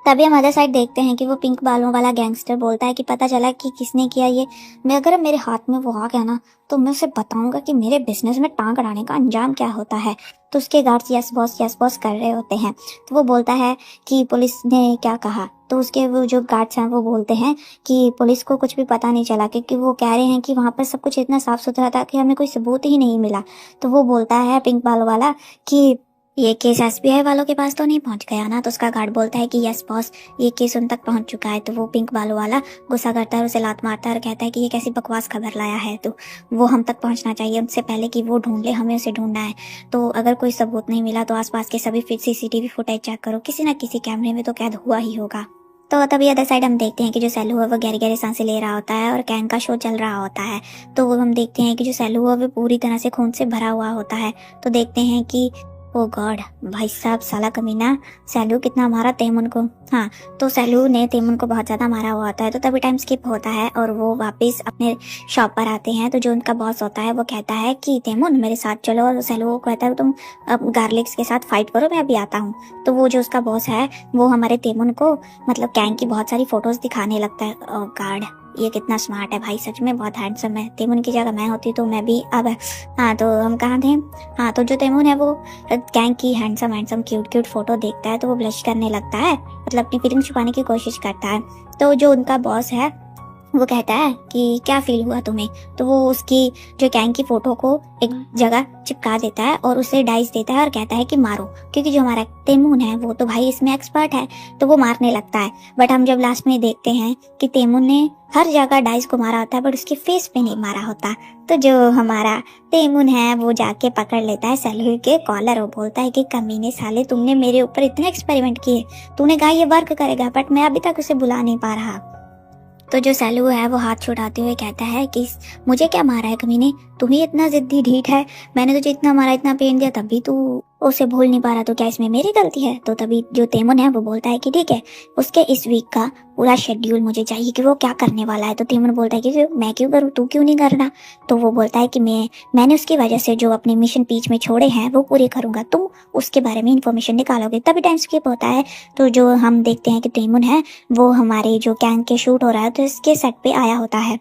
A: तभी हम अदर साइड देखते हैं कि वो पिंक बालों वाला गैंगस्टर बोलता है कि पता चला कि किसने किया ये। मैं अगर मेरे हाथ में वो आ गया ना तो मैं उसे बताऊंगा कि मेरे बिजनेस में टांग अड़ाने का अंजाम क्या होता है। तो उसके गार्ड्स यस बॉस कर रहे होते हैं। तो वो बोलता है कि पुलिस ने क्या कहा। तो उसके वो जो गार्ड्स हैं वो बोलते हैं कि पुलिस को कुछ भी पता नहीं चला, क्योंकि वो कह रहे हैं कि वहाँ पर सब कुछ इतना साफ सुथरा था कि हमें कोई सबूत ही नहीं मिला। तो वो बोलता है पिंक बालों वाला कि ये केस एसबीआई वालों के पास तो नहीं पहुंच गया ना। तो उसका गार्ड बोलता है कि यस बॉस, ये केस उन तक पहुंच चुका है। तो वो पिंक बालों वाला गुस्सा करता है, उसे लात मारता है और कहता है कि ये कैसी बकवास खबर लाया है, तो वो हम तक पहुंचना चाहिए उनसे पहले कि वो ढूंढ ले, हमें उसे ढूंढना है। तो अगर कोई सबूत नहीं मिला तो आसपास के सभी सीसीटीवी फुटेज चेक करो, किसी न किसी कैमरे में तो कैद हुआ ही होगा। तो तभी अदर साइड हम देखते हैं कि जो सैलू है वो गहरी गहरी सांसें ले रहा होता है और कैन का शो चल रहा होता है। तो वो हम देखते हैं कि जो सैलू है वो पूरी तरह से खून से भरा हुआ होता है। तो देखते हैं कि ओ गॉड, भाई साहब साला कमीना सैलू कितना मारा तेमुन को। हाँ, तो सैलू ने तेमुन को बहुत ज्यादा मारा हुआ होता है। तो तभी टाइम स्किप होता है और वो वापस अपने शॉप पर आते हैं। तो जो उनका बॉस होता है वो कहता है कि तेमुन मेरे साथ चलो, और सैलू को कहता है तुम अब गार्लिक्स के साथ फाइट करो, मैं अभी आता हूँ। तो वो जो उसका बॉस है वो हमारे तेमुन को मतलब कैंग की बहुत सारी फोटोज दिखाने लगता है। ओ गॉड, ये कितना स्मार्ट है भाई, सच में बहुत हैंडसम है। तेमुन की जगह मैं होती तो मैं भी अब। हाँ, तो हम कहाँ थे? हाँ, तो जो तेमुन है वो कैंग की हैंडसम क्यूट फोटो देखता है तो वो ब्लश करने लगता है, मतलब अपनी फीलिंग छुपाने की कोशिश करता है। तो जो उनका बॉस है वो कहता है कि क्या फील हुआ तुम्हें? तो वो उसकी जो कैंग की फोटो को एक जगह चिपका देता है और उसे डाइस देता है और कहता है कि मारो, क्योंकि जो हमारा तेमुन है वो तो भाई इसमें एक्सपर्ट है। तो वो मारने लगता है, बट हम जब लास्ट में देखते हैं कि तेमुन ने हर जगह डाइस को मारा होता है बट उसके फेस पे नहीं मारा होता। तो जो हमारा तेमुन है वो जाके पकड़ लेता है सैलू के कॉलर और बोलता है कि कमीने साले, तुमने मेरे ऊपर इतने एक्सपेरिमेंट किए, तूने कहा ये वर्क करेगा, बट मैं अभी तक उसे बुला नहीं पा रहा। तो जो सैलू है वो हाथ छुड़ाते हुए कहता है कि मुझे क्या मारा है कमीने, तू ही इतना जिद्दी ढीठ है, मैंने तुझे इतना मारा, इतना पेन दिया, तब भी तू उसे भूल नहीं पा रहा, तो क्या इसमें मेरी गलती है? तो तभी जो तेमुन है वो बोलता है कि ठीक है, उसके इस वीक का पूरा शेड्यूल मुझे चाहिए कि वो क्या करने वाला है। तो तेमुन बोलता है कि मैं क्यों करूँ, तू क्यों नहीं करना? तो वो बोलता है कि मैंने उसकी वजह से जो अपने मिशन बीच में छोड़े हैं वो पूरे करूंगा, तुम उसके बारे में इन्फॉर्मेशन निकालोगे। तभी टाइम स्किप होता है। तो जो हम देखते हैं कि तेमुन है वो हमारे जो कैंग के शूट हो रहा है तो इसके सेट पे आया होता है।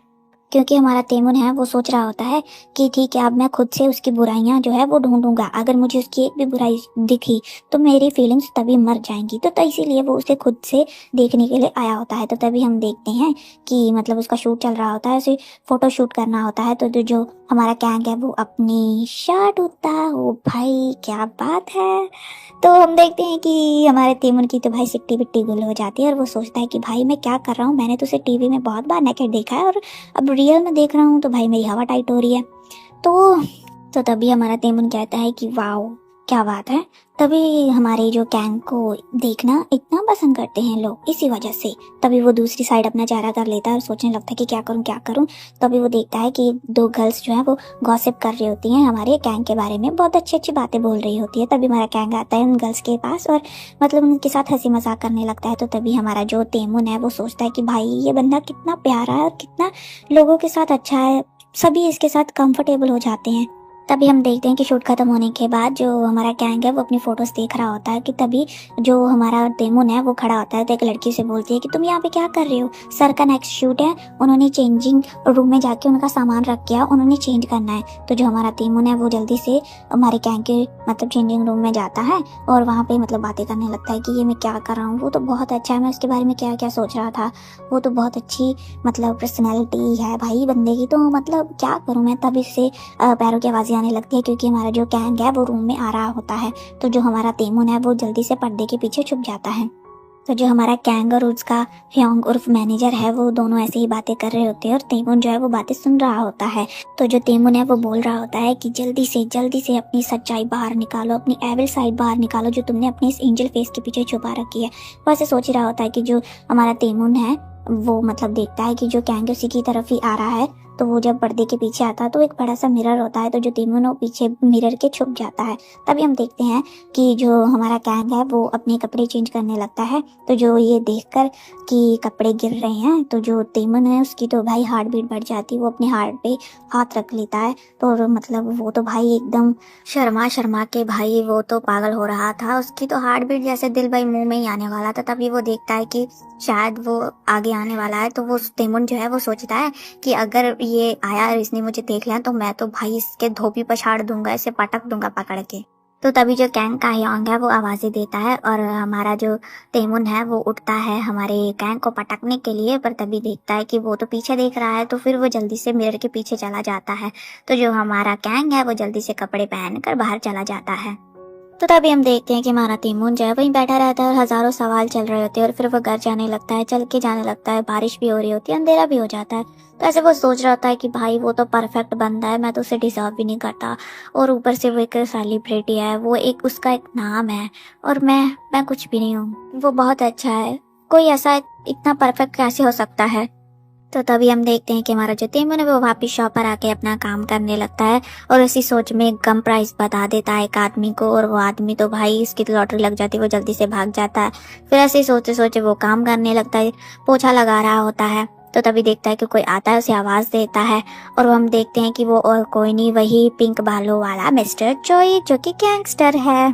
A: क्योंकि हमारा तेमुन है वो सोच रहा होता है कि ठीक है, अब मैं खुद से उसकी बुराइयां जो है वो ढूंढूंगा। अगर मुझे उसकी एक भी बुराई दिखी तो मेरी फीलिंग्स तभी मर जाएंगी। तो इसीलिए वो उसे खुद से देखने के लिए आया होता है। तो तभी हम देखते हैं कि मतलब उसका शूट चल रहा होता है, उसे फोटो शूट करना होता है। तो जो हमारा कैंग है वो अपनी शर्ट उठता है। ओ भाई क्या बात है। तो हम देखते हैं कि हमारे तेमुन की तो भाई सिट्टी बिट्टी गुल हो जाती है और वो सोचता है कि भाई मैं क्या कर रहा हूँ, मैंने तो उसे टीवी में बहुत बार नेकेड देखा है और अब रियल में देख रहा हूँ तो भाई मेरी हवा टाइट हो रही है। तो तभी हमारा तेमुन कहता है कि वाओ क्या बात है। तभी हमारे जो कैंग को देखना इतना पसंद करते हैं लोग, इसी वजह से तभी वो दूसरी साइड अपना चेहरा कर लेता है और सोचने लगता है कि क्या करूं क्या करूं। तभी वो देखता है कि दो गर्ल्स जो है वो गॉसिप कर रही होती हैं हमारे कैंग के बारे में, बहुत अच्छी अच्छी बातें बोल रही होती है। तभी हमारा कैंग आता है उन गर्ल्स के पास और मतलब उनके साथ हंसी मजाक करने लगता है। तो तभी हमारा जो तेमुन है वो सोचता है कि भाई ये बंदा कितना प्यारा है और कितना लोगों के साथ अच्छा है, सभी इसके साथ कंफर्टेबल हो जाते हैं। तभी हम देखते हैं कि शूट खत्म होने के बाद जो हमारा गैंग है वो अपनी फोटोज देख रहा होता है कि तभी जो हमारा तेमुन है वो खड़ा होता है। तो एक लड़की से बोलती है कि तुम यहाँ पे क्या कर रहे हो, सर का नेक्स्ट शूट है, उन्होंने चेंजिंग रूम में जाके उनका सामान रख किया, उन्होंने चेंज करना है। तो जो हमारा तेमुन है वो जल्दी से हमारे गैंग के मतलब चेंजिंग रूम में जाता है और वहाँ पे मतलब बातें करने लगता है कि ये मैं क्या कर रहा हूँ, वो तो बहुत अच्छा है, मैं उसके बारे में क्या क्या सोच रहा था, वो तो बहुत अच्छी मतलब पर्सनैलिटी है भाई बंदे की, तो मतलब क्या करूँ मैं। तभी से पैरों की आवाज़ें आने लगती है क्योंकि हमारा जो गैंग है वो रूम में आ रहा होता है। तो जो हमारा तेमुन है वो जल्दी से पर्दे के पीछे छुप जाता है। तो जो हमारा कैंग और उसका ह्योंग उर्फ मैनेजर है वो दोनों ऐसे ही बातें कर रहे होते हैं और तेमुन जो है वो बातें सुन रहा होता है। तो जो तेमुन है वो बोल रहा होता है कि जल्दी से अपनी सच्चाई बाहर निकालो, अपनी एविल साइड बाहर निकालो जो तुमने अपने इस एंजल फेस के पीछे छुपा रखी है। वो ऐसे सोच ही रहा होता है कि जो हमारा तेमुन है वो मतलब देखता है कि जो कैंग उसी की तरफ ही आ रहा है। तो वो जब पर्दे के पीछे आता है तो एक बड़ा सा मिरर होता है। तो जो तेमुन वो पीछे मिरर के छुप जाता है। तभी हम देखते हैं कि जो हमारा कैंग है वो अपने कपड़े चेंज करने लगता है। तो जो ये देखकर कि कपड़े गिर रहे हैं तो जो तेमुन है उसकी तो भाई हार्ट बीट बढ़ जाती है, वो अपने हार्ट पे हाथ रख लेता है। तो मतलब वो तो भाई एकदम शर्मा के भाई वो तो पागल हो रहा था, उसकी तो हार्ट बीट जैसे दिल भाई मुंह में ही आने वाला था। तभी वो देखता है कि शायद वो आगे आने वाला है। तो वो तेमुन जो है वो सोचता है कि अगर ये आया और इसने मुझे देख लिया तो मैं तो भाई इसके धोबी पछाड़ दूंगा, इसे पटक दूंगा पकड़ के। तो तभी जो कैंग का ह्योंग है वो आवाजें देता है और हमारा जो तेमुन है वो उठता है हमारे कैंग को पटकने के लिए, पर तभी देखता है कि वो तो पीछे देख रहा है। तो फिर वो जल्दी से मिरर के पीछे चला जाता है। तो जो हमारा कैंग है वो जल्दी से कपड़े पहनकर बाहर चला जाता है। तो तभी हम देखते हैं कि हमारा तेमुन जो है वहीं बैठा रहता है और हजारों सवाल चल रहे होते हैं और फिर वो घर जाने लगता है, चल के जाने लगता है, बारिश भी हो रही होती है, अंधेरा भी हो जाता है। तो ऐसे वो सोच रहा होता है कि भाई वो तो परफेक्ट बंदा है, मैं तो उसे डिजर्व भी नहीं करता और ऊपर से वो एक सेलिब्रिटी है, वो एक उसका एक नाम है और मैं कुछ भी नहीं हूँ। वो बहुत अच्छा है, कोई ऐसा इतना परफेक्ट कैसे हो सकता है। तो तभी हम देखते हैं कि हमारा जो तेमुन है वो वापिस शॉप पर आके अपना काम करने लगता है और उसी सोच में कम प्राइस बता देता है एक आदमी को और वो आदमी तो भाई इसकी तो लॉटरी लग जाती है, वो जल्दी से भाग जाता है। फिर ऐसे ही सोचते सोचते वो काम करने लगता है, पोछा लगा रहा होता है। तो तभी देखता है कि कोई आता है, उसे आवाज देता है और वो हम देखते हैं कि वो और कोई नहीं, वही पिंक बालों वाला मिस्टर चोई जो कि गैंगस्टर है।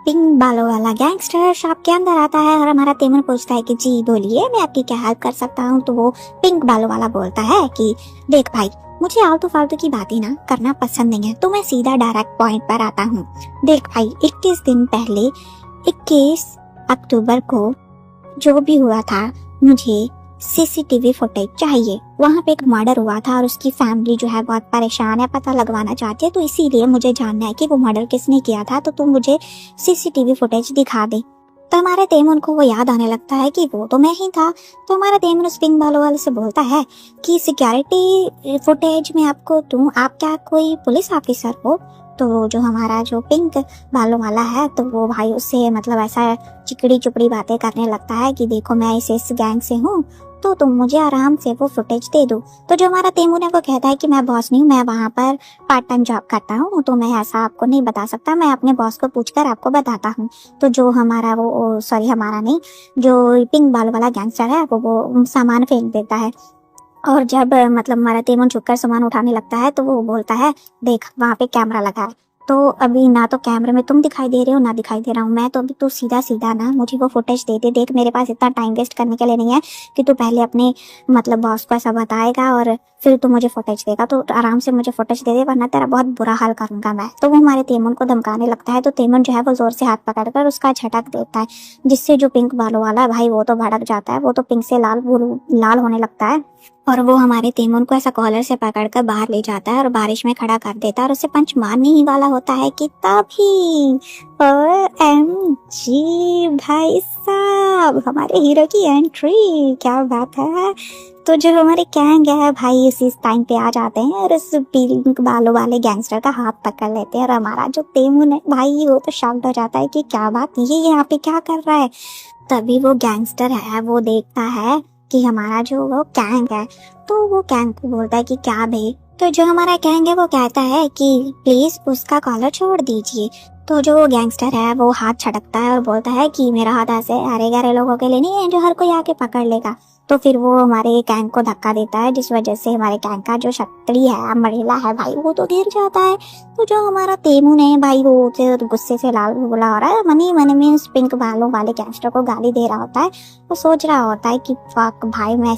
A: पिंक बालों वाला गैंगस्टर शॉप के अंदर आता है और हमारा तेमुन पूछता है कि जी बोलिए, मैं आपकी क्या हेल्प कर सकता हूँ। तो वो पिंक बालों वाला बोलता है कि देख भाई, मुझे आलतू फालतू की बातें ना करना पसंद नहीं है, तो मैं सीधा डायरेक्ट पॉइंट पर आता हूँ। देख भाई, 21 दिन पहले 21 अक्टूबर को जो भी हुआ था मुझे सीसीटीवी फुटेज चाहिए। वहाँ पे एक मर्डर हुआ था और उसकी फैमिली जो है बहुत परेशान है, पता लगवाना चाहती है, तो इसीलिए मुझे जानना है कि वो मर्डर किसने किया था, तो तुम मुझे सीसीटीवी फुटेज दिखा दे। तो हमारे तेमुन को वो याद आने लगता है कि वो तो मैं ही था। तो हमारा तेमुन उस पिंक बालों वाले से बोलता है कि सिक्योरिटी फुटेज में आपको दूं, आप क्या कोई पुलिस ऑफिसर हो। तो जो हमारा जो पिंक बालों वाला है तो वो भाई उससे मतलब ऐसा चिकड़ी चुपड़ी बातें करने लगता है कि देखो मैं इस गैंग से हूँ, तो तुम मुझे आराम से वो फुटेज दे दो। तो जो हमारा तेमुन है वो कहता है कि मैं बॉस नहीं हूँ, मैं वहाँ पर पार्ट टाइम जॉब करता हूँ, तो मैं ऐसा आपको नहीं बता सकता, मैं अपने बॉस को पूछकर आपको बताता हूँ। तो जो हमारा वो सॉरी हमारा नहीं, जो पिंक बाल वाला गैंगस्टर है वो सामान फेंक देता है और जब मतलब हमारा तेमुन झुककर सामान उठाने लगता है तो वो बोलता है देख वहाँ पे कैमरा लगा है, तो अभी ना तो कैमरे में तुम दिखाई दे रहे हो ना दिखाई दे रहा हूँ मैं, तो अभी तू सीधा ना मुझे वो फुटेज दे दे। देख मेरे पास इतना टाइम वेस्ट करने के लिए नहीं है कि तू पहले अपने मतलब बॉस को ऐसा बताएगा और फिर तू मुझे फुटेज देगा तो आराम से मुझे फुटेज दे दे, वरना तेरा बहुत बुरा हाल करूंगा मैं। तो वो हमारे तेमुन को धमकाने लगता है। तो तेमुन जो है वो जोर से हाथ पकड़कर उसका झटक देता है, जिससे जो पिंक बालों वाला है भाई वो तो भड़क जाता है, वो तो पिंक से लाल होने लगता है। और वो हमारे तेमुन को ऐसा कॉलर से पकड़कर बाहर ले जाता है और बारिश में खड़ा कर देता है, और उसे पंच मारने ही वाला होता है कि तभी OMG भाई साहब, हमारे हीरो की एंट्री, क्या बात है। तो जो हमारे गैंग है भाई उसी टाइम पे आ जाते हैं और उस पिंक बालों वाले गैंगस्टर का हाथ पकड़ लेते हैं, और हमारा जो तेमुन है भाई वो तो शॉक्ड हो जाता है कि क्या बात, ये यहाँ पे क्या कर रहा है। तभी वो गैंगस्टर है वो देखता है कि हमारा जो वो गैंग है, तो वो गैंग को बोलता है कि क्या भाई। तो जो हमारा गैंग है वो कहता है कि प्लीज उसका कॉलर छोड़ दीजिए। तो जो वो गैंगस्टर है वो हाथ छटकता है और बोलता है कि मेरा हाथ ऐसे अरे गहरे लोगों के लिए नहीं है जो हर कोई आके पकड़ लेगा। तो फिर वो हमारे गैंग को धक्का देता है, जिस वजह से हमारे गैंग का जो छतरी है अम्ब्रेला है भाई वो तो गिर जाता है। तो जो हमारा तेमुन है भाई वो गुस्से से लाल बोला हो रहा है, मनी मन में उस पिंक बालों वाले गैंगस्टर को गाली दे रहा होता है। वो सोच रहा होता है कि फक भाई मैं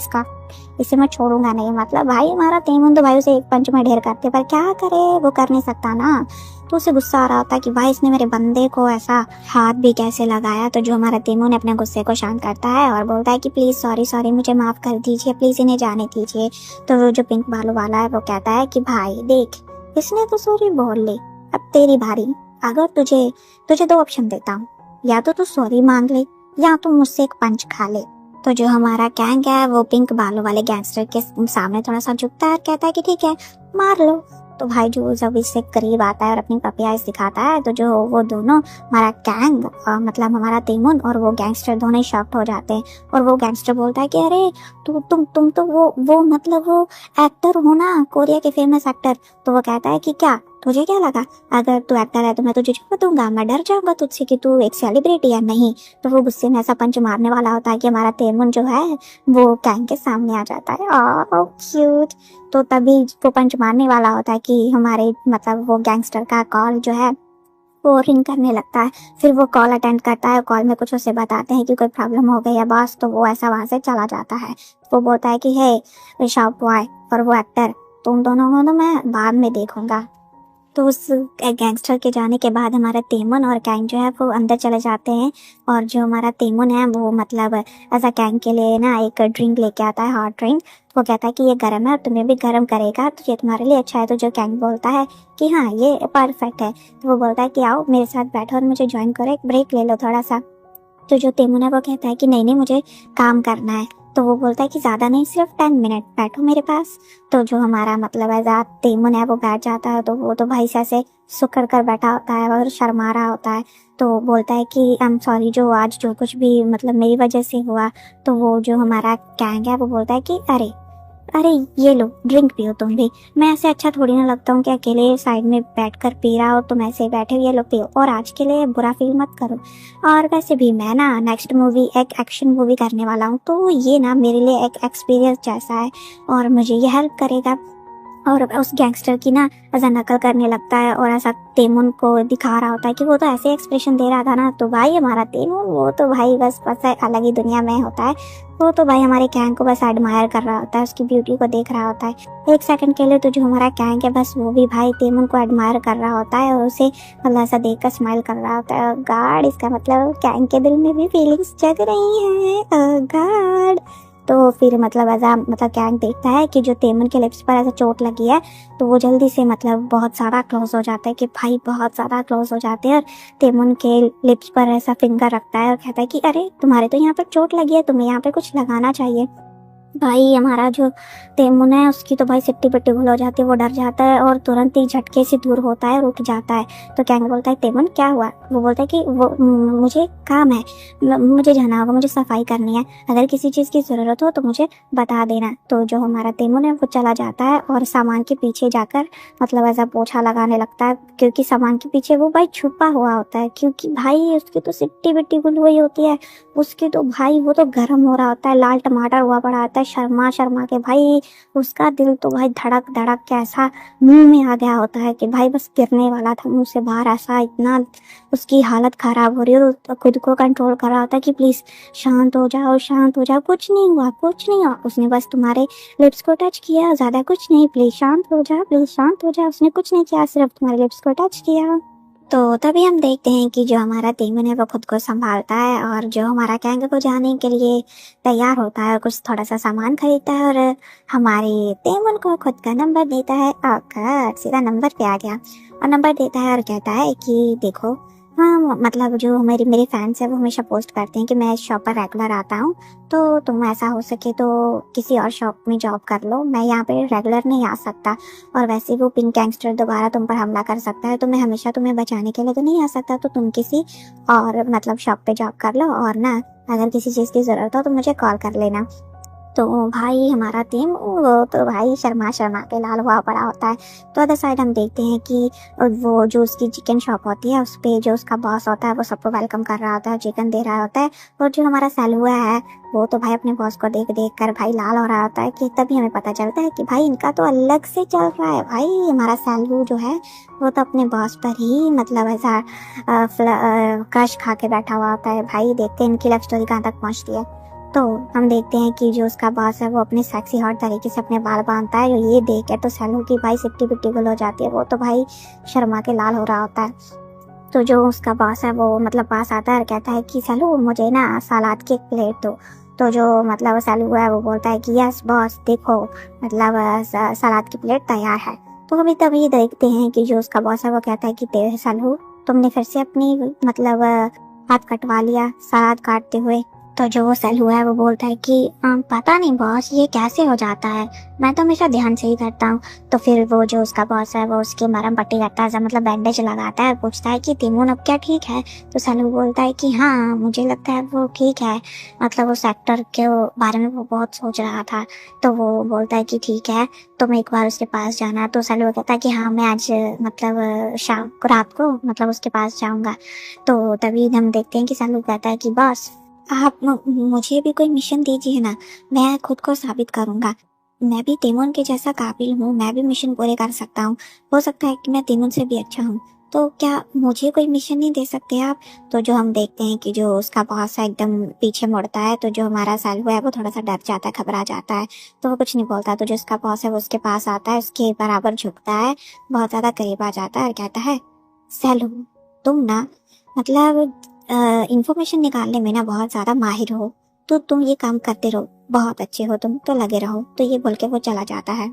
A: इसे मैं छोड़ूंगा नहीं, मतलब भाई हमारा तेमुन तो भाई उसे एक पंच में ढेर करते, पर क्या करे वो कर नहीं सकता ना। तो उसे गुस्सा आ रहा होता है कि भाई इसने मेरे बंदे को ऐसा हाथ भी कैसे लगाया। तो जो हमारा तेमुन अपने गुस्से को शांत करता है और बोलता है कि प्लीज सॉरी मुझे माफ कर दीजिए, प्लीज इन्हें जाने दीजिए। तो वो जो पिंक बालों वाला है वो कहता है कि भाई देख इसने तो सॉरी बोल ली, अब तेरी बारी। अगर तुझे दो ऑप्शन देता हूँ, या तो तू सॉरी मांग ले या तो मुझसे एक पंच खा ले। तो जो हमारा गैंग है वो पिंक बालों वाले गैंगस्टर के सामने थोड़ा सा झुकता है और कहता है कि ठीक है मार लो। तो भाई जो जब इससे करीब आता है और अपनी पपी आइज दिखाता है, तो जो वो दोनों हमारा गैंग मतलब हमारा तेमुन और वो गैंगस्टर दोनों ही शॉक्ड हो जाते हैं। और वो गैंगस्टर बोलता है कि अरे तुम तो वो मतलब वो एक्टर हो ना, कोरिया के फेमस एक्टर। तो वो कहता है कि क्या तुझे क्या लगा, अगर तू एक्टर है तो मैं तुझे छुपा दूंगा, मैं डर जाऊंगा तुझसे कि तू एक सेलिब्रिटी है। नहीं। तो वो गुस्से में ऐसा पंच मारने वाला होता है कि हमारा तेमुन जो है वो गैंग के सामने आ जाता है। क्यूट। तो तभी वो पंच मारने वाला होता है कि हमारे मतलब वो गैंगस्टर का कॉल जो है वो रिंग करने लगता है। फिर वो कॉल अटेंड करता है, कॉल में कुछ उसे बताते हैं कि कोई प्रॉब्लम हो गई है बॉस। तो वो ऐसा वहां से चला जाता है। वो बोलता है कि हे ऋषभ बॉय और वो एक्टर, तुम दोनों को तो मैं बाद में देखूंगा। तो उस गैंगस्टर के जाने के बाद हमारा तेमुन और गैंग जो है वो अंदर चले जाते हैं। और जो हमारा तेमुन है वो मतलब एज अ गैंग के लिए ना एक ड्रिंक लेके आता है, हॉट ड्रिंक। वो कहता है कि ये गर्म है और तुम्हें भी गर्म करेगा तो ये तुम्हारे लिए अच्छा है। तो जो गैंग बोलता है कि हाँ ये परफेक्ट है। तो वो बोलता है कि आओ मेरे साथ बैठो और मुझे ज्वाइन करो, एक ब्रेक ले लो थोड़ा सा। तो जो तेमुन है वो कहता है कि नहीं मुझे काम करना है। तो वो बोलता है कि ज्यादा नहीं, सिर्फ 10 मिनट बैठो मेरे पास। तो जो हमारा मतलब है तेमुन है वो बैठ जाता है। तो वो तो भाई से ऐसे सुकर कर बैठा होता है और शर्मा रहा होता है। तो बोलता है कि आई एम सॉरी जो आज जो कुछ भी मतलब मेरी वजह से हुआ। तो वो जो हमारा गैंग है वो बोलता है कि अरे ये लो ड्रिंक पियो तुम भी, मैं ऐसे अच्छा थोड़ी ना लगता हूँ कि अकेले साइड में बैठकर पी रहा हो, तुम ऐसे बैठे ये लो पियो, और आज के लिए बुरा फील मत करो। और वैसे भी मैं ना नेक्स्ट मूवी एक एक्शन मूवी करने वाला हूँ, तो ये ना मेरे लिए एक एक्सपीरियंस जैसा है और मुझे ये हेल्प करेगा। और उस गैंगस्टर की ना ऐसा नकल करने लगता है और ऐसा तेमुन को दिखा रहा होता है कि वो तो ऐसे एक्सप्रेशन दे रहा था ना। तो भाई हमारा तेमुन वो तो भाई बस अलग ही दुनिया में होता है। वो तो भाई हमारे गैंग को बस एडमायर कर रहा होता है, उसकी ब्यूटी को देख रहा होता है। एक सेकंड के लिए तो जो हमारा गैंग है बस वो भी भाई तेमुन को एडमायर कर रहा होता है और उसे मतलब ऐसा देख कर स्माइल कर रहा होता है। गॉड, इसका मतलब गैंग के दिल में भी फीलिंग्स जग रही है। गॉड। तो फिर मतलब ऐसा मतलब गैंग देखता है कि जो तेमुन के लिप्स पर ऐसा चोट लगी है, तो वो जल्दी से मतलब बहुत सारा क्लोज हो जाता है कि भाई बहुत सारा क्लोज हो जाते हैं। और तेमुन के लिप्स पर ऐसा फिंगर रखता है और कहता है कि अरे तुम्हारे तो यहाँ पर चोट लगी है, तुम्हें यहाँ पे कुछ लगाना चाहिए। भाई हमारा जो तेमुन है उसकी तो भाई सिट्टी पिट्टी भूल हो जाती है, वो डर जाता है और तुरंत ही झटके से दूर होता है और उठ जाता है। तो गैंग बोलता है तेमुन क्या हुआ। वो बोलता है कि वो मुझे काम है, मुझे जाना होगा, मुझे सफाई करनी है, अगर किसी चीज़ की ज़रूरत हो तो मुझे बता देना। तो जो हमारा तेमुन है वो चला जाता है और सामान के पीछे जाकर मतलब ऐसा पोछा लगाने लगता है, क्योंकि सामान के पीछे वो भाई छुपा हुआ होता है। क्योंकि भाई उसकी तो सिट्टी बिट्टी गुल हुई होती है, उसकी तो भाई वो तो गर्म हो रहा होता है, लाल टमाटर हुआ पड़ा होता है, शर्मा शर्मा के। भाई उसका दिल तो भाई धड़क धड़क के ऐसा मुंह में आ गया होता है कि भाई बस गिरने वाला था मुंह से बाहर, ऐसा इतना उसकी हालत खराब हो रही है और तो खुद को कंट्रोल कर रहा होता है कि प्लीज शांत हो जाओ, शांत हो जाओ, कुछ नहीं हुआ, कुछ नहीं हुआ। उसने बस तुम्हारे लिप्स को टच किया, ज्यादा कुछ नहीं, प्लीज शांत हो जाओ, प्लीज शांत हो जाओ। उसने कुछ नहीं किया, सिर्फ तुम्हारे लिप्स को टच किया। तो तभी हम देखते हैं कि जो हमारा तेमन है वो खुद को संभालता है और जो हमारा गैंग को जाने के लिए तैयार होता है और कुछ थोड़ा सा सामान खरीदता है और हमारे तेमन को खुद का नंबर देता है। आकर सीधा नंबर पे आ गया और नंबर देता है और कहता है कि देखो, हाँ मतलब जो मेरे फैंस है वो हमेशा पोस्ट करते हैं कि मैं इस शॉप पर रेगुलर आता हूँ, तो तुम ऐसा हो सके तो किसी और शॉप में जॉब कर लो, मैं यहाँ पे रेगुलर नहीं आ सकता और वैसे वो पिंक गैंगस्टर दोबारा तुम पर हमला कर सकता है, तो मैं हमेशा तुम्हें बचाने के लिए तो नहीं आ सकता, तो तुम किसी और मतलब शॉप पे जॉब कर लो और ना अगर किसी चीज़ की ज़रूरत हो तो मुझे कॉल कर लेना। तो भाई हमारा टीम वो तो भाई शर्मा शर्मा के लाल हुआ पड़ा होता है। तो अदर साइड हम देखते हैं कि वो जो उसकी चिकन शॉप होती है उस पे जो उसका बॉस होता है वो सबको वेलकम कर रहा होता है, चिकन दे रहा होता है। और जो हमारा सैलुआ है वो तो भाई अपने बॉस को देख देख कर भाई लाल हो रहा होता है कि तभी हमें पता चलता है कि भाई इनका तो अलग से चल रहा है। भाई हमारा सैलू जो है वो तो अपने बॉस पर ही मतलब ऐसा क्रश खा के बैठा हुआ होता है। भाई देखते हैं इनकी लव स्टोरी कहाँ तक पहुँचती है। तो हम देखते हैं कि जो उसका बॉस है वो अपने सेक्सी हॉट तरीके से अपने बाल बांधता है, जो ये देख के तो सैलू की भाई सिट्टी पिट्टी गुल हो जाती है, वो तो भाई शर्मा के लाल हो रहा होता है। तो जो उसका बॉस है वो मतलब पास आता है और कहता है कि सैलू मुझे ना सलाद की एक प्लेट दो। तो जो मतलब सैलू है वो बोलता है कि यस बॉस, देखो मतलब सलाद की प्लेट तैयार है। तो अभी तभी देखते हैं कि जो उसका बॉस है वो कहता है कि तेरे सैलू तुमने फिर से अपनी मतलब हाथ कटवा लिया सलाद काटते हुए। तो जो वो सैलू है वो बोलता है कि पता नहीं बॉस ये कैसे हो जाता है, मैं तो हमेशा ध्यान से ही करता हूँ। तो फिर वो जो उसका बॉस है वो उसकी मरहम पट्टी करता है, मतलब बैंडेज लगाता है, पूछता है कि तिमोन अब क्या ठीक है। तो सैलू बोलता है कि हाँ मुझे लगता है वो ठीक है, मतलब उस एक्टर के बारे में वो बहुत सोच रहा था। तो वो बोलता है कि ठीक है तुम एक बार उसके पास जाना। तो सैलू कहता है कि हाँ मैं आज मतलब शाम को रात को मतलब उसके पास जाऊँगा। तो तभी हम देखते हैं कि सैलू कहता है कि बॉस आप मुझे भी कोई मिशन दीजिए ना, मैं खुद को साबित करूंगा, मैं भी तेमोन के जैसा काबिल हूँ, मैं भी मिशन पूरे कर सकता हूँ, हो सकता है कि मैं तेमोन से भी अच्छा हूँ, तो क्या मुझे कोई मिशन नहीं दे सकते आप। तो जो हम देखते हैं कि जो उसका बॉस है एकदम पीछे मुड़ता है, तो जो हमारा सैलू है वो थोड़ा सा डर जाता है, घबरा जाता है, तो वो कुछ नहीं बोलता। तो जो उसका बॉस है वो उसके पास आता है, उसके बराबर झुकता है, बहुत ज्यादा करीब आ जाता है और कहता है सैलू तुम ना मतलब इंफॉर्मेशन निकालने में ना बहुत ज्यादा माहिर हो, तो तुम ये काम करते रहो, बहुत अच्छे हो तुम, तो लगे रहो। तो ये बोल के वो चला जाता है।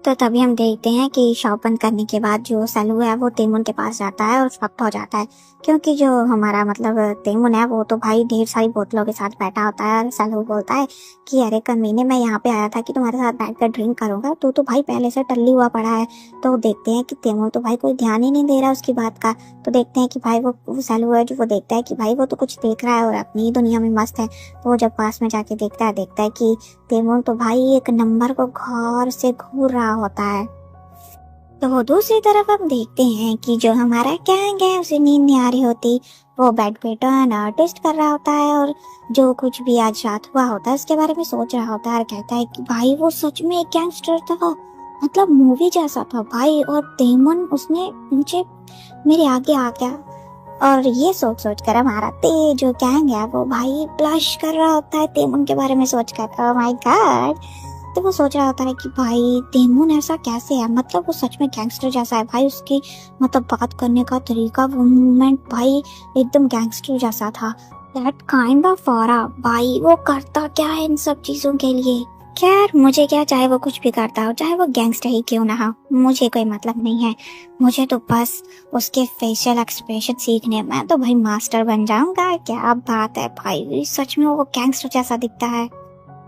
A: तो तभी हम देखते हैं कि शॉप बंद करने के बाद जो सैलू है वो तेमुन के पास जाता है और फक्ट हो जाता है, क्योंकि जो हमारा मतलब तेमुन है वो तो भाई ढेर सारी बोतलों के साथ बैठा होता है। और सैलू बोलता है कि अरे कमीने मैं यहाँ पे आया था कि तुम्हारे साथ बैठकर ड्रिंक करूंगा, तो भाई पहले से टल्ली हुआ पड़ा है। तो देखते हैं कि तेमुन तो भाई कोई ध्यान ही नहीं दे रहा उसकी बात का। तो देखते हैं कि भाई वो सैलू है जो वो देखता है कि भाई वो तो कुछ देख रहा है और अपनी ही दुनिया में मस्त है। तो वो जब पास में जाके देखता है कि तेमुन तो भाई एक नंबर को गौर से घूर रहा होता है। तो दूसरी तरफ हम देखते हैं कि जो हमारा गैंग है उसे नींद नहीं आ रही होती, वो बेड पे टर्न टेस्ट कर रहा होता है और जो कुछ भी आज रात हुआ होता है उसके बारे में सोच रहा होता है और कहता है कि भाई वो सच में एक गैंगस्टर था, मतलब मूवी जैसा था भाई, और तेमन उसने मुझे मेरे आगे आ गया। और ये सोच सोच कर हमारा जो गैंग है वो भाई ब्लश कर रहा होता है तेमन के बारे में सोच कर। Oh my God. तो वो सोच रहा होता है कि भाई तेमुन ऐसा कैसे है, मतलब वो सच में गैंगस्टर जैसा है भाई, उसकी मतलब बात करने का तरीका, वो मूवमेंट भाई एकदम गैंगस्टर जैसा था। दैट काइंड ऑफ ऑरा भाई, वो करता क्या है इन सब चीजों के लिए। खैर मुझे क्या, चाहे वो कुछ भी करता हो, चाहे वो गैंगस्टर ही क्यों ना हो, मुझे कोई मतलब नहीं है। मुझे तो बस उसके फेशियल एक्सप्रेशन सीखने, मैं तो भाई मास्टर बन जाऊंगा। क्या बात है भाई, सच में वो गैंगस्टर जैसा दिखता है।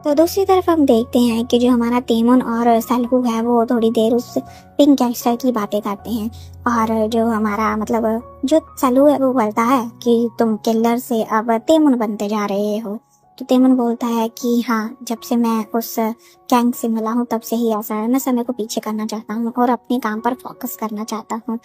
A: तो दूसरी तरफ हम देखते हैं कि जो हमारा तेमुन और सैलू है वो थोड़ी देर उस पिंक गैंगस्टर की बातें करते हैं। और जो हमारा मतलब जो सैलू है वो बोलता है कि तुम किलर से अब तेमुन बनते जा रहे हो। तो तेमुन बोलता है कि हाँ, जब से मैं उस गैंग से मिला हूँ तब से ही ऐसा है, मैं समय को पीछे करना चाहता हूँ और अपने काम पर फोकस करना चाहता हूँ,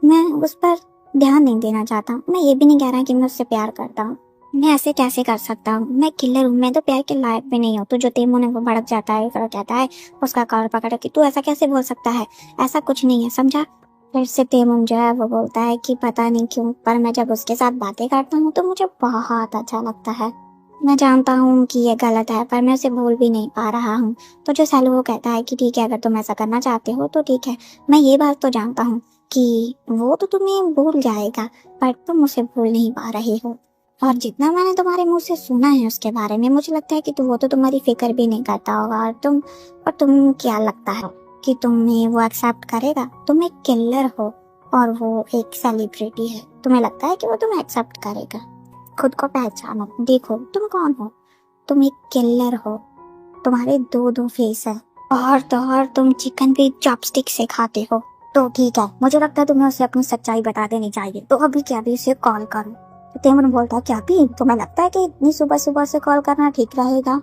A: मैं उस पर ध्यान नहीं देना चाहता। मैं ये भी नहीं कह रहा कि मैं उससे प्यार करता हूँ, मैं ऐसे कैसे कर सकता हूँ, मैं किलर हूँ, मैं तो प्यार के लायक भी नहीं हूँ। तो जो तेमून है वो भड़क जाता है, फिर कहता है उसका कॉलर पकड़ के, तू ऐसा कैसे बोल सकता है, ऐसा कुछ नहीं है, समझा। फिर से तेमून जो है वो बोलता है कि पता नहीं क्यों, पर मैं जब उसके साथ बातें करता हूँ तो मुझे बहुत अच्छा लगता है। मैं जानता हूँ कि ये गलत है, पर मैं उसे भूल भी नहीं पा रहा हूँ। तो जो सैलू वो कहता है कि ठीक है, अगर तुम ऐसा करना चाहते हो तो ठीक है। मैं ये बात तो जानता हूँ कि वो तो तुम्हें भूल जाएगा, पर तुम उसे भूल नहीं पा रहे हो। और जितना मैंने तुम्हारे मुंह से सुना है उसके बारे में, मुझे लगता है कि वो तो तुम्हारी फिक्र भी नहीं करता होगा। और तुम क्या लगता है कि तुम्हें वो एक्सेप्ट करेगा? तुम एक किलर हो और वो एक सेलिब्रिटी है, तुम्हें लगता है कि वो तुम्हें एक्सेप्ट करेगा? खुद को पहचानो, देखो तुम कौन हो। तुम एक किलर हो, तुम्हारे दो दो फेस है, और तुम चिकन भी चॉपस्टिक से खाते हो। तो ठीक है, मुझे लगता है तुम्हें उसे अपनी सच्चाई बता देनी चाहिए। तो अभी क्या भी उसे कॉल करो। तो तेमन बोलता है, क्या भी तुम्हें लगता है कि इतनी सुबह सुबह से कॉल करना ठीक रहेगा?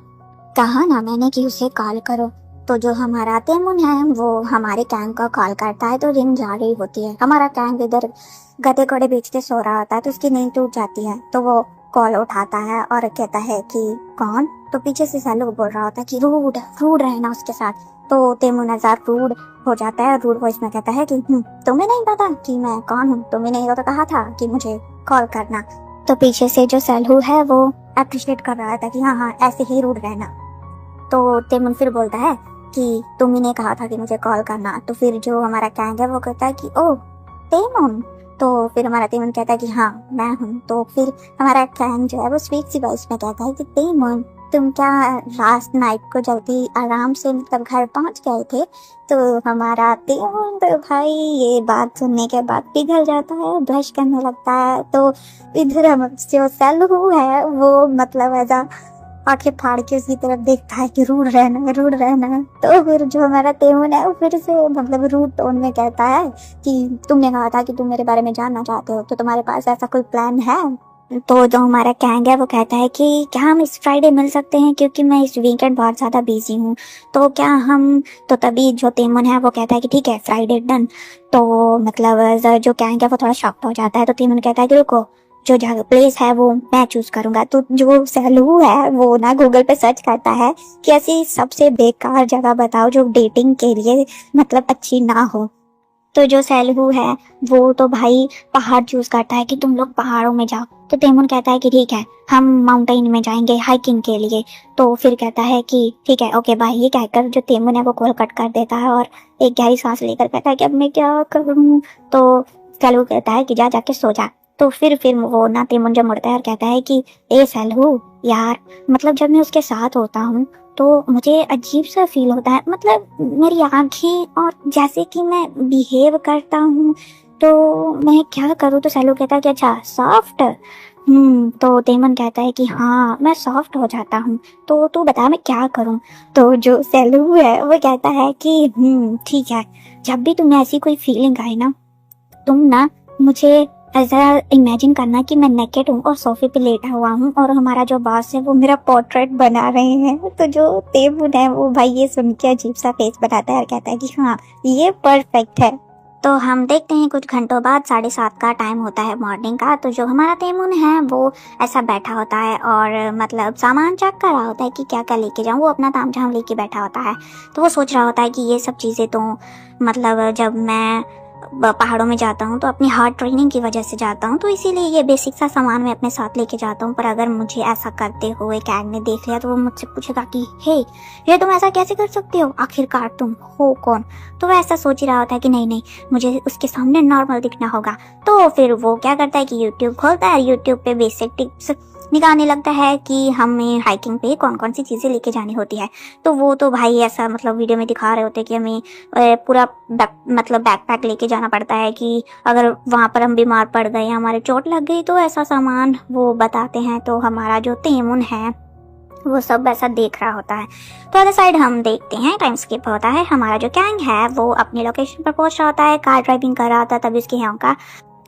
A: कहा ना मैंने कि उसे कॉल करो। तो जो हमारा तेमुन है वो हमारे कैंग को कॉल करता है, तो रिंग जा रही होती है। हमारा कैंग इधर गधे घोड़े बेचते सो रहा होता है, तो उसकी नींद टूट जाती है। तो वो कॉल उठाता है और कहता है कि कौन? तो पीछे से सैलू बोल रहा होता है कि रूड रूड रहना उसके साथ। तो तेमुन हजार रूड हो जाता है, रूड वॉइस में कहता है कि तुम्हें नहीं पता कि मैं कौन हूँ? तुम्हें नहीं तो कहा था कि मुझे कॉल करना। तो पीछे से जो सैलू है वो अप्रिशिएट कर रहा था कि हाँ ऐसे ही रूड रहना। तो तेमुन फिर बोलता है कि तुम ही ने कहा था कि मुझे कॉल करना। तो फिर जो हमारा कैंग है वो कहता है कि ओ तेमुन। तो फिर हमारा तेमुन कहता है कि हाँ मैं हूँ। तो फिर हमारा कैंग जो है वो स्वीट सी वॉइस में कहता है कि तेमुन तुम क्या लास्ट नाइट को जल्दी आराम से मतलब घर पहुंच गए थे? तो हमारा तेमुन तो भाई ये बात सुनने के बाद पिघल जाता है, ब्लश करने लगता है। तो इधर हम जो सैलू है वो मतलब ऐसा आंखें फाड़ के उसकी तरफ देखता है कि रूड रहना है, रूड रहना है। तो फिर जो हमारा तेमुन है वो फिर से मतलब रूड टोन में कहता है कि तुमने कहा था कि तुम मेरे बारे में जानना चाहते हो, तो तुम्हारे पास ऐसा कोई प्लान है? तो जो हमारा कैंग है वो कहता है कि क्या हम इस फ्राइडे मिल सकते हैं, क्योंकि मैं इस वीकेंड बहुत ज़्यादा बिजी हूँ। तो क्या हम तो तभी जो तेमुन है वो कहता है कि ठीक है फ्राइडे डन। तो मतलब जो कैंग है वो थोड़ा शॉक्ड हो जाता है। तो तेमुन कहता है कि रुको, जो जगह प्लेस है वो मैं चूज करूंगा। तो जो सैलू है वो ना गूगल पे सर्च करता है कि ऐसी सबसे बेकार जगह बताओ जो डेटिंग के लिए मतलब अच्छी ना हो। तो जो सैलू है वो तो भाई पहाड़ चूज करता है कि तुम लोग पहाड़ों में जाओ। तो तेमुन कहता है कि ठीक है हम माउंटेन में जाएंगे हाइकिंग के लिए। तो फिर कहता है कि ठीक है ओके बाय। ये कहकर जो तेमुन है वो कॉल कट कर देता है और एक गहरी सांस लेकर कहता है कि अब मैं क्या करूँ। तो सैलू कहता है कि जा जाके सो जा। तो फिर वो ना तेमुन जब मुड़ता है और कहता है कि ए सैलू यार, मतलब जब मैं उसके साथ होता हूँ तो मुझे अजीब सा फील होता है, मतलब मेरी आंखें और जैसे कि मैं बिहेव करता हूँ, तो मैं क्या करूँ? तो सैलू कहता है कि अच्छा सॉफ्ट। तो तेमन कहता है कि हाँ मैं सॉफ्ट हो जाता हूँ, तो तू बता मैं क्या करूँ? तो जो सैलू है वो कहता है कि ठीक है, जब भी तुम्हें ऐसी कोई फीलिंग आए ना, तुम ना मुझे ऐसा इमेजिन करना कि मैं नेकेड हूँ और सोफे पे लेटा हुआ हूँ और हमारा जो बॉस है वो मेरा पोर्ट्रेट बना रहे हैं। तो जो तेमुन है वो भाई ये सुन के अजीब सा फेस बनाता है और कहता है कि हाँ ये परफेक्ट है। तो हम देखते हैं कुछ घंटों बाद 7:30 का टाइम होता है मॉर्निंग का। तो जो हमारा तेमुन है वो ऐसा बैठा होता है और मतलब सामान चेक कर रहा होता है कि क्या क्या लेके जाऊँ। वो अपना तामझाम लेके बैठा होता है। तो वो सोच रहा होता है कि ये सब चीज़ें तो मतलब जब मैं पहाड़ों में जाता हूँ तो अपनी हार्ड ट्रेनिंग की वजह से जाता हूँ, तो इसीलिए ये बेसिक सा सामान मैं अपने साथ लेके जाता हूँ। पर अगर मुझे ऐसा करते हुए कैग ने देख लिया तो वो मुझसे पूछेगा कि हे ये तुम ऐसा कैसे कर सकते हो, आखिरकार तुम हो कौन? तो वो ऐसा सोच ही रहा होता है कि नहीं नहीं मुझे उसके सामने नॉर्मल दिखना होगा। तो फिर वो क्या करता है कि यूट्यूब खोलता है, यूट्यूब पे बेसिक टिप्स निकालने लगता है कि हमें हाइकिंग पे कौन कौन सी चीज़ें लेके जानी होती है। तो वो तो भाई ऐसा मतलब वीडियो में दिखा रहे होते हैं कि हमें पूरा मतलब बैकपैक लेके जाना पड़ता है कि अगर वहाँ पर हम बीमार पड़ गए, हमारे चोट लग गई, तो ऐसा सामान वो बताते हैं। तो हमारा जो तेमुन है वो सब ऐसा देख रहा होता है। तो अदर साइड हम देखते हैं टाइम स्किप होता है। हमारा जो गैंग है वो अपनी लोकेशन पर पहुंच रहा होता है, कार ड्राइविंग कर रहा होता है, तभी उसके यहाँ का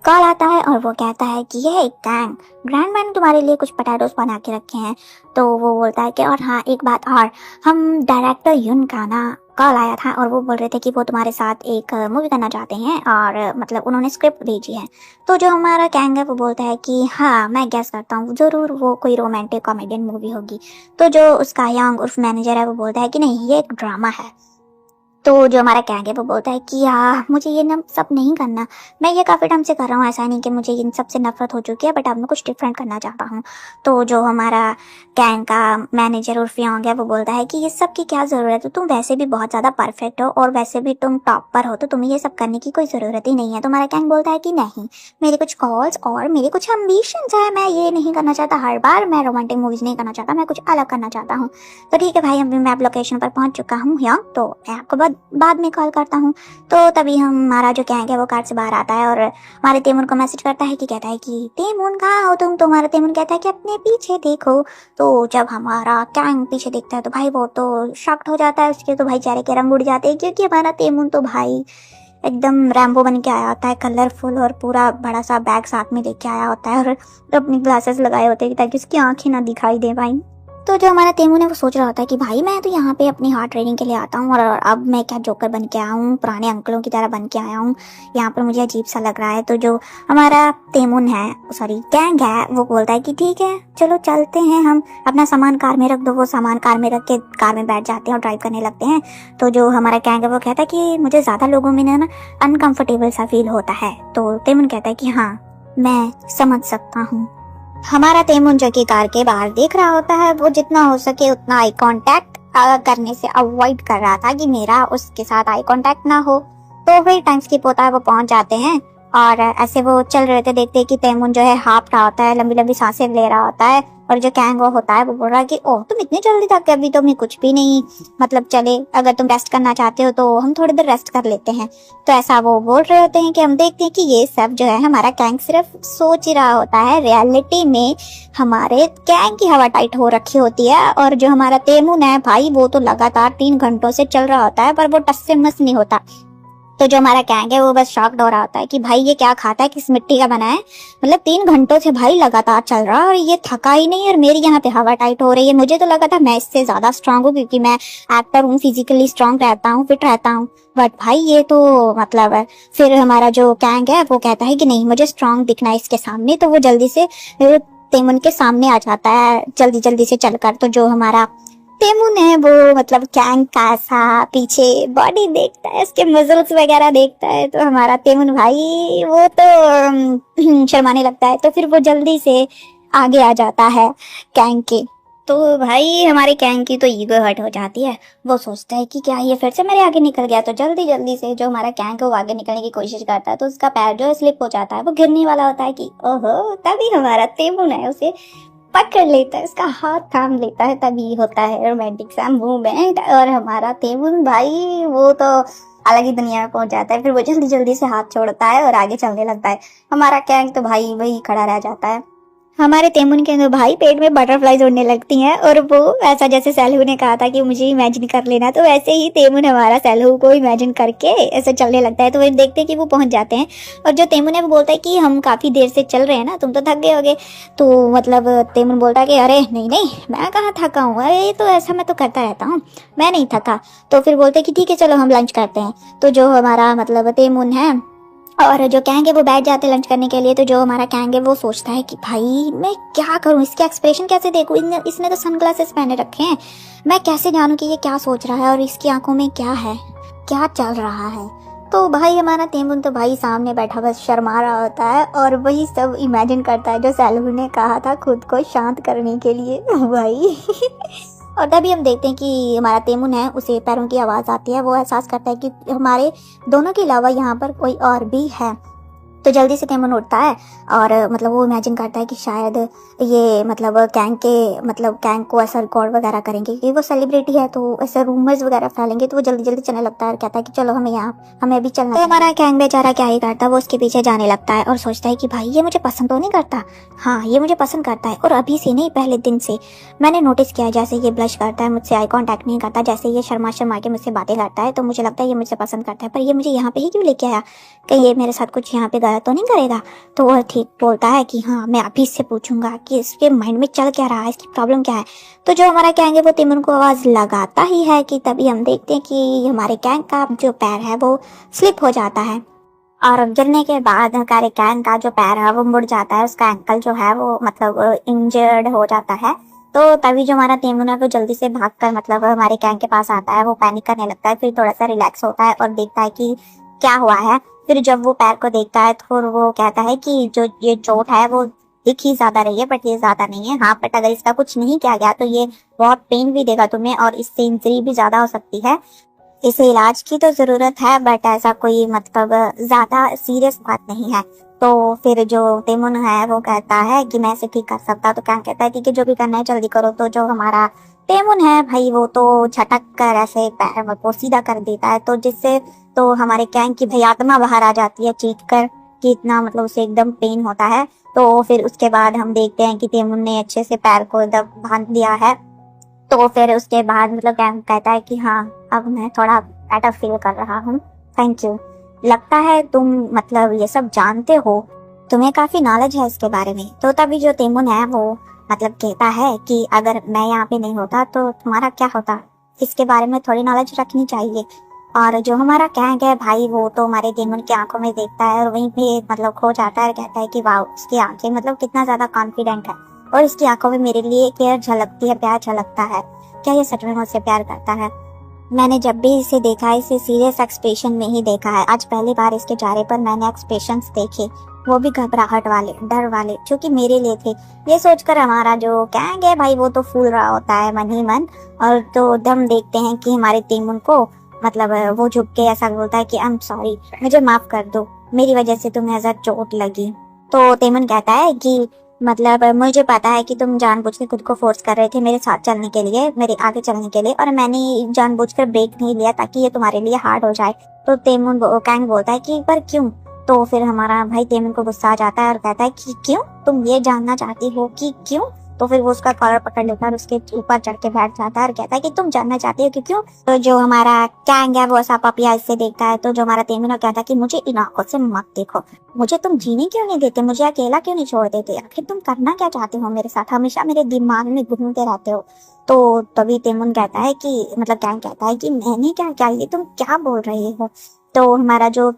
A: कॉल आता है और वो कहता है कि यह एक गैंग ग्रैंड मैन तुम्हारे लिए कुछ पटेटोस बना के रखे हैं। तो वो बोलता है कि और हाँ एक बात और, हम डायरेक्टर युन का ना कॉल आया था और वो बोल रहे थे कि वो तुम्हारे साथ एक मूवी करना चाहते हैं और मतलब उन्होंने स्क्रिप्ट भेजी है। तो जो हमारा गैंग है वो बोलता है कि हाँ मैं गेस करता हूँ ज़रूर वो कोई रोमांटिक कॉमेडियन मूवी होगी। तो जो उसका यंग उर्फ मैनेजर है वो बोलता है कि नहीं ये एक ड्रामा है। तो जो हमारा गैंग है वो बोलता है कि हाँ मुझे ये ना सब नहीं करना, मैं ये काफ़ी टाइम से कर रहा हूँ, ऐसा नहीं कि मुझे इन सब से नफरत हो चुकी है, बट अब मैं कुछ डिफरेंट करना चाहता हूँ। तो जो हमारा गैंग का मैनेजर उर्फ यंग है वो बोलता है कि ये सब की क्या ज़रूरत है, तुम वैसे भी बहुत ज़्यादा परफेक्ट हो और वैसे भी तुम टॉप पर हो, तो तुम्हें ये सब करने की कोई ज़रूरत ही नहीं है। तो हमारा गैंग बोलता है कि नहीं, मेरे कुछ कॉल्स और मेरे कुछ एम्बिशंस है, मैं ये नहीं करना चाहता, हर बार मैं रोमांटिक मूवीज़ नहीं करना चाहता, मैं कुछ अलग करना चाहता हूँ। तो ठीक है भाई, अभी मैं लोकेशन पर पहुँच चुका हूँ यंग, तो मैं आपको बाद में कॉल करता हूँ। तो तभी हमारा जो गैंग है वो कार से बाहर आता है और हमारे तेमुन को मैसेज करता है कि कहता है कि तेमुन कहाँ हो तुम। तो हमारा तेमुन कहता है कि अपने पीछे देखो। तो जब हमारा गैंग पीछे देखता है तो भाई वो तो शॉक्ड हो जाता है, उसके तो भाई चेहरे के रंग उड़ जाते हैं, क्योंकि हमारा तेमुन तो भाई एकदम रैम्बो बन के आया होता है, कलरफुल, और पूरा बड़ा सा बैग साथ में लेके आया होता है और अपनी ग्लासेस लगाए होते हैं ताकि उसकी आंखें ना दिखाई दे भाई। तो जो हमारा तेमुन है वो सोच रहा होता है कि भाई मैं तो यहाँ पे अपनी हार्ट ट्रेनिंग के लिए आता हूँ और अब मैं क्या जोकर बन के आया हूँ, पुराने अंकलों की तरह बन के आया हूँ, यहाँ पर मुझे अजीब सा लग रहा है। तो जो हमारा तेमुन है, सॉरी गैंग है, वो बोलता है कि ठीक है चलो चलते हैं, हम अपना सामान कार में रख दो। वो सामान कार में रख के कार में बैठ जाते हैं और ड्राइव करने लगते हैं। तो जो हमारा गैंग है वो कहता है कि मुझे ज़्यादा लोगों में ना अनकम्फर्टेबल सा फील होता है। तो तेमुन कहता है कि हाँ मैं समझ सकता हूँ। हमारा तेमुन जो कि कार के बाहर देख रहा होता है वो जितना हो सके उतना आई कांटेक्ट करने से अवॉइड कर रहा था कि मेरा उसके साथ आई कांटेक्ट ना हो। तो फिर टाइम स्किप होता है, वो पहुंच जाते हैं और ऐसे वो चल रहे थे, देखते कि तेमुन जो है हाँफ रहा होता है, लंबी लंबी सांसें ले रहा होता है, और जो गैंग वो होता है वो बोल रहा है कि ओह तुम इतने जल्दी थक गए, अभी तुम्हें कुछ भी नहीं मतलब चले, अगर तुम रेस्ट करना चाहते हो तो हम थोड़ी देर रेस्ट कर लेते हैं। तो ऐसा वो बोल रहे होते हैं कि हम देखते हैं कि ये सब जो है हमारा गैंग सिर्फ सोच ही रहा होता है, रियलिटी में हमारे गैंग की हवा टाइट हो रखी होती है। और जो हमारा तेमुन है भाई वो तो लगातार 3 घंटों से चल रहा होता है पर वो टस से मस नहीं होता। तो जो हमारा गैंग है वो बस शॉक्ड हो रहा होता है कि भाई ये क्या खाता है, किस मिट्टी का बना है, मतलब 3 घंटों से भाई लगातार चल रहा है और ये थका ही नहीं, और मेरी यहाँ पे हवा टाइट हो रही है। मुझे तो लगा था मैं इससे ज्यादा स्ट्रांग हूँ क्योंकि मैं एक्टर हूँ, फिजिकली स्ट्रांग रहता हूँ, फिट रहता हूँ, बट भाई ये तो मतलब है। फिर हमारा जो गैंग है वो कहता है कि नहीं मुझे स्ट्रांग दिखना है इसके सामने, तो वो जल्दी से तेमुन के सामने आ जाता है जल्दी जल्दी से चलकर। तो जो हमारा तेमुन है वो मतलब गैंग का सा पीछे बॉडी देखता है, उसके मसल्स वगैरह देखता है, तो हमारा तेमुन भाई वो तो शर्माने लगता है। तो फिर वो जल्दी से आगे आ जाता है गैंग के। तो भाई हमारे गैंग की तो ईगो हर्ट हो जाती है, वो सोचता है कि क्या ये फिर से मेरे आगे निकल गया। तो जल्दी जल्दी से जो हमारा गैंग है वो आगे निकलने की कोशिश करता है, तो उसका पैर जो है स्लिप हो जाता है, वो गिरने वाला होता है कि ओहो, तभी हमारा तेमुन है उसे पकड़ लेता है, उसका हाथ थाम लेता है, तभी होता है रोमांटिक सा मूवमेंट। और हमारा तेमुन भाई वो तो अलग ही दुनिया में पहुंच जाता है, फिर वो जल्दी जल्दी से हाथ छोड़ता है और आगे चलने लगता है। हमारा गैंग तो भाई वही खड़ा रह जाता है। हमारे तेमुन के अंदर भाई पेट में बटरफ्लाईज उड़ने लगती हैं, और वो ऐसा जैसे सैलू ने कहा था कि मुझे इमेजिन कर लेना, तो वैसे ही तेमुन हमारा सैलू को इमेजिन करके ऐसे चलने लगता है। तो वो देखते हैं कि वो पहुंच जाते हैं, और जो तेमुन है वो बोलता है कि हम काफ़ी देर से चल रहे हैं ना, तुम तो थक गए होगे। तो मतलब तेमुन बोलता है कि अरे नहीं नहीं मैं कहाँ थका हूँ, अरे ये तो ऐसा मैं तो करता रहता हूँ, मैं नहीं थका। तो फिर बोलते हैं कि ठीक है चलो हम लंच करते हैं। तो जो हमारा मतलब तेमुन है और जो गैंग है वो बैठ जाते हैं लंच करने के लिए। तो जो हमारा गैंग है वो सोचता है कि भाई मैं क्या करूं, इसके एक्सप्रेशन कैसे देखूं, इसने तो सनग्लासेस पहने रखे हैं, मैं कैसे जानूं कि ये क्या सोच रहा है और इसकी आंखों में क्या है, क्या चल रहा है। तो भाई हमारा तेमुन तो भाई सामने बैठा बस शर्मा रहा होता है और वही सब इमेजिन करता है जो सैलू ने कहा था खुद को शांत करने के लिए भाई और तभी हम देखते हैं कि हमारा तेमुन है उसे पैरों की आवाज़ आती है, वो एहसास करता है कि हमारे दोनों के अलावा यहाँ पर कोई और भी है। तो जल्दी से तेमुन उठता है और मतलब वो इमेजिन करता है कि शायद ये मतलब गैंग को ऐसा रिकॉर्ड वगैरह करेंगे क्योंकि वो सेलिब्रिटी है, तो ऐसे रूमर्स वगैरह फैलेंगे। तो वो जल्दी जल्दी चलने लगता है और कहता है कि चलो हमें अभी चलना है। तो हमारा गैंग बेचारा क्या ही करता है, वो उसके पीछे जाने लगता है और सोचता है कि भाई ये मुझे पसंद तो नहीं करता, हाँ ये मुझे पसंद करता है, और अभी से नहीं पहले दिन से मैंने नोटिस किया जैसे ये ब्लश करता है, मुझसे आई कॉन्टैक्ट नहीं करता, जैसे ये शर्मा शर्मा के मुझसे बातें करता है, तो मुझे लगता है ये मुझे पसंद करता है। पर ये मुझे यहाँ पे ही क्यों लेके आया, कहीं ये मेरे साथ कुछ यहाँ पे गलत गलत तो नहीं करेगा। तो वो ठीक बोलता है कि हाँ मैं अभी इससे पूछूंगा कि इसके माइंड में चल क्या रहा है, इसकी प्रॉब्लम क्या है। तो जो हमारा गैंग है वो तेमुन को आवाज लगाता ही है कि तभी हम देखते हैं कि हमारे गैंग का जो पैर है वो स्लिप हो जाता है और गिरने के बाद हमारे गैंग का जो पैर है वो मुड़ जाता है, उसका एंकल जो है वो मतलब इंजर्ड हो जाता है। तो तभी जो हमारा तेमुन है वो जल्दी से भागकर मतलब हमारे गैंग के पास आता है, वो पैनिक करने लगता है, फिर थोड़ा सा रिलैक्स होता है और देखता है कि क्या हुआ है। फिर जब वो पैर को देखता है तो वो कहता है कि जो ये चोट है वो दिख ही ज्यादा रही है बट ये ज्यादा नहीं है, हाँ बट अगर इसका कुछ नहीं किया गया तो ये बहुत पेन भी देगा तुम्हें और इससे इंजरी भी ज्यादा हो सकती है, इसे इलाज की तो जरूरत है बट ऐसा कोई मतलब ज्यादा सीरियस बात नहीं है। तो फिर जो तेमुन है वो कहता है कि मैं इसे ठीक कर सकता, तो क्या कहता है कि जो भी करना है जल्दी करो। तो जो हमारा तेमुन है भाई वो तो झटक कर ऐसे पैर को सीधा कर देता है, तो जिससे तो हमारे गैंग की भाई आत्मा बाहर आ जाती है चीख कर कि इतना मतलब उसे एकदम पेन होता है। तो फिर उसके बाद हम देखते हैं कि तेमुन ने अच्छे से पैर को एकदम बांध दिया है। तो फिर उसके बाद मतलब गैंग कहता है कि हाँ अब मैं थोड़ा बेटर फील कर रहा हूँ, थैंक यू, लगता है तुम मतलब ये सब जानते हो, तुम्हें काफी नॉलेज है इसके बारे में। तो तभी जो तेमुन है वो मतलब कहता है कि अगर मैं यहाँ पे नहीं होता तो तुम्हारा क्या होता, इसके बारे में थोड़ी नॉलेज रखनी चाहिए। और जो हमारा गैंग है भाई वो तो हमारे तेमुन की आंखों में देखता है और वहीं पे मतलब खो जाता है और कहता है कि वाह उसकी आंखें मतलब कितना ज्यादा कॉन्फिडेंट है और इसकी आंखों में मेरे लिए केयर झलकती है, प्यार झलकता है, क्या ये सच में मुझसे प्यार करता है। मैंने जब भी इसे देखा है इसे सीरियस एक्सप्रेशन में ही देखा है, आज पहली बार इसके चेहरे पर मैंने एक्सप्रेशंस देखे, वो भी घबराहट वाले, डर वाले, जो कि मेरे लिए थे। ये सोचकर हमारा जो गैंग है भाई वो तो फूल रहा होता है मन ही मन। और तो हम देखते हैं कि हमारे तेमुन को मतलब वो झुक के ऐसा बोलता है कि आई एम सॉरी, मुझे माफ कर दो, मेरी वजह से तुम्हें ऐसा चोट लगी। तो तेमुन कहता है कि मतलब मुझे पता है कि तुम जानबूझ के खुद को फोर्स कर रहे थे मेरे साथ चलने के लिए, मेरे आगे चलने के लिए, और मैंने जानबूझकर ब्रेक नहीं लिया ताकि ये तुम्हारे लिए हार्ड हो जाए। तो तेमुन गैंग बोलता है कि पर क्यों। तो फिर हमारा भाई तेमुन को गुस्सा आ जाता है और कहता है कि क्यों, तुम ये जानना चाहती हो कि क्यों। तो फिर वो उसका कॉलर पकड़ लेता है और उसके ऊपर चढ़ के बैठ जाता है और कहता है कि तुम जानना चाहती हो कि क्यों। तो जो हमारा गैंग है वो ऐसा पपिया इससे देखता है। तो जो हमारा तेमुन कहता है कि मुझे इन आंखों से मत देखो, मुझे तुम जीने क्यों नहीं देते, मुझे अकेला क्यों नहीं छोड़ देते, आखिर तुम करना क्या चाहते हो मेरे साथ, हमेशा मेरे दिमाग में घूमते रहते हो। तो तभी तेमुन कहता है कि मतलब गैंग कहता है कि मैंने क्या किया, ये तुम क्या बोल रहे हो। तो हमारा जो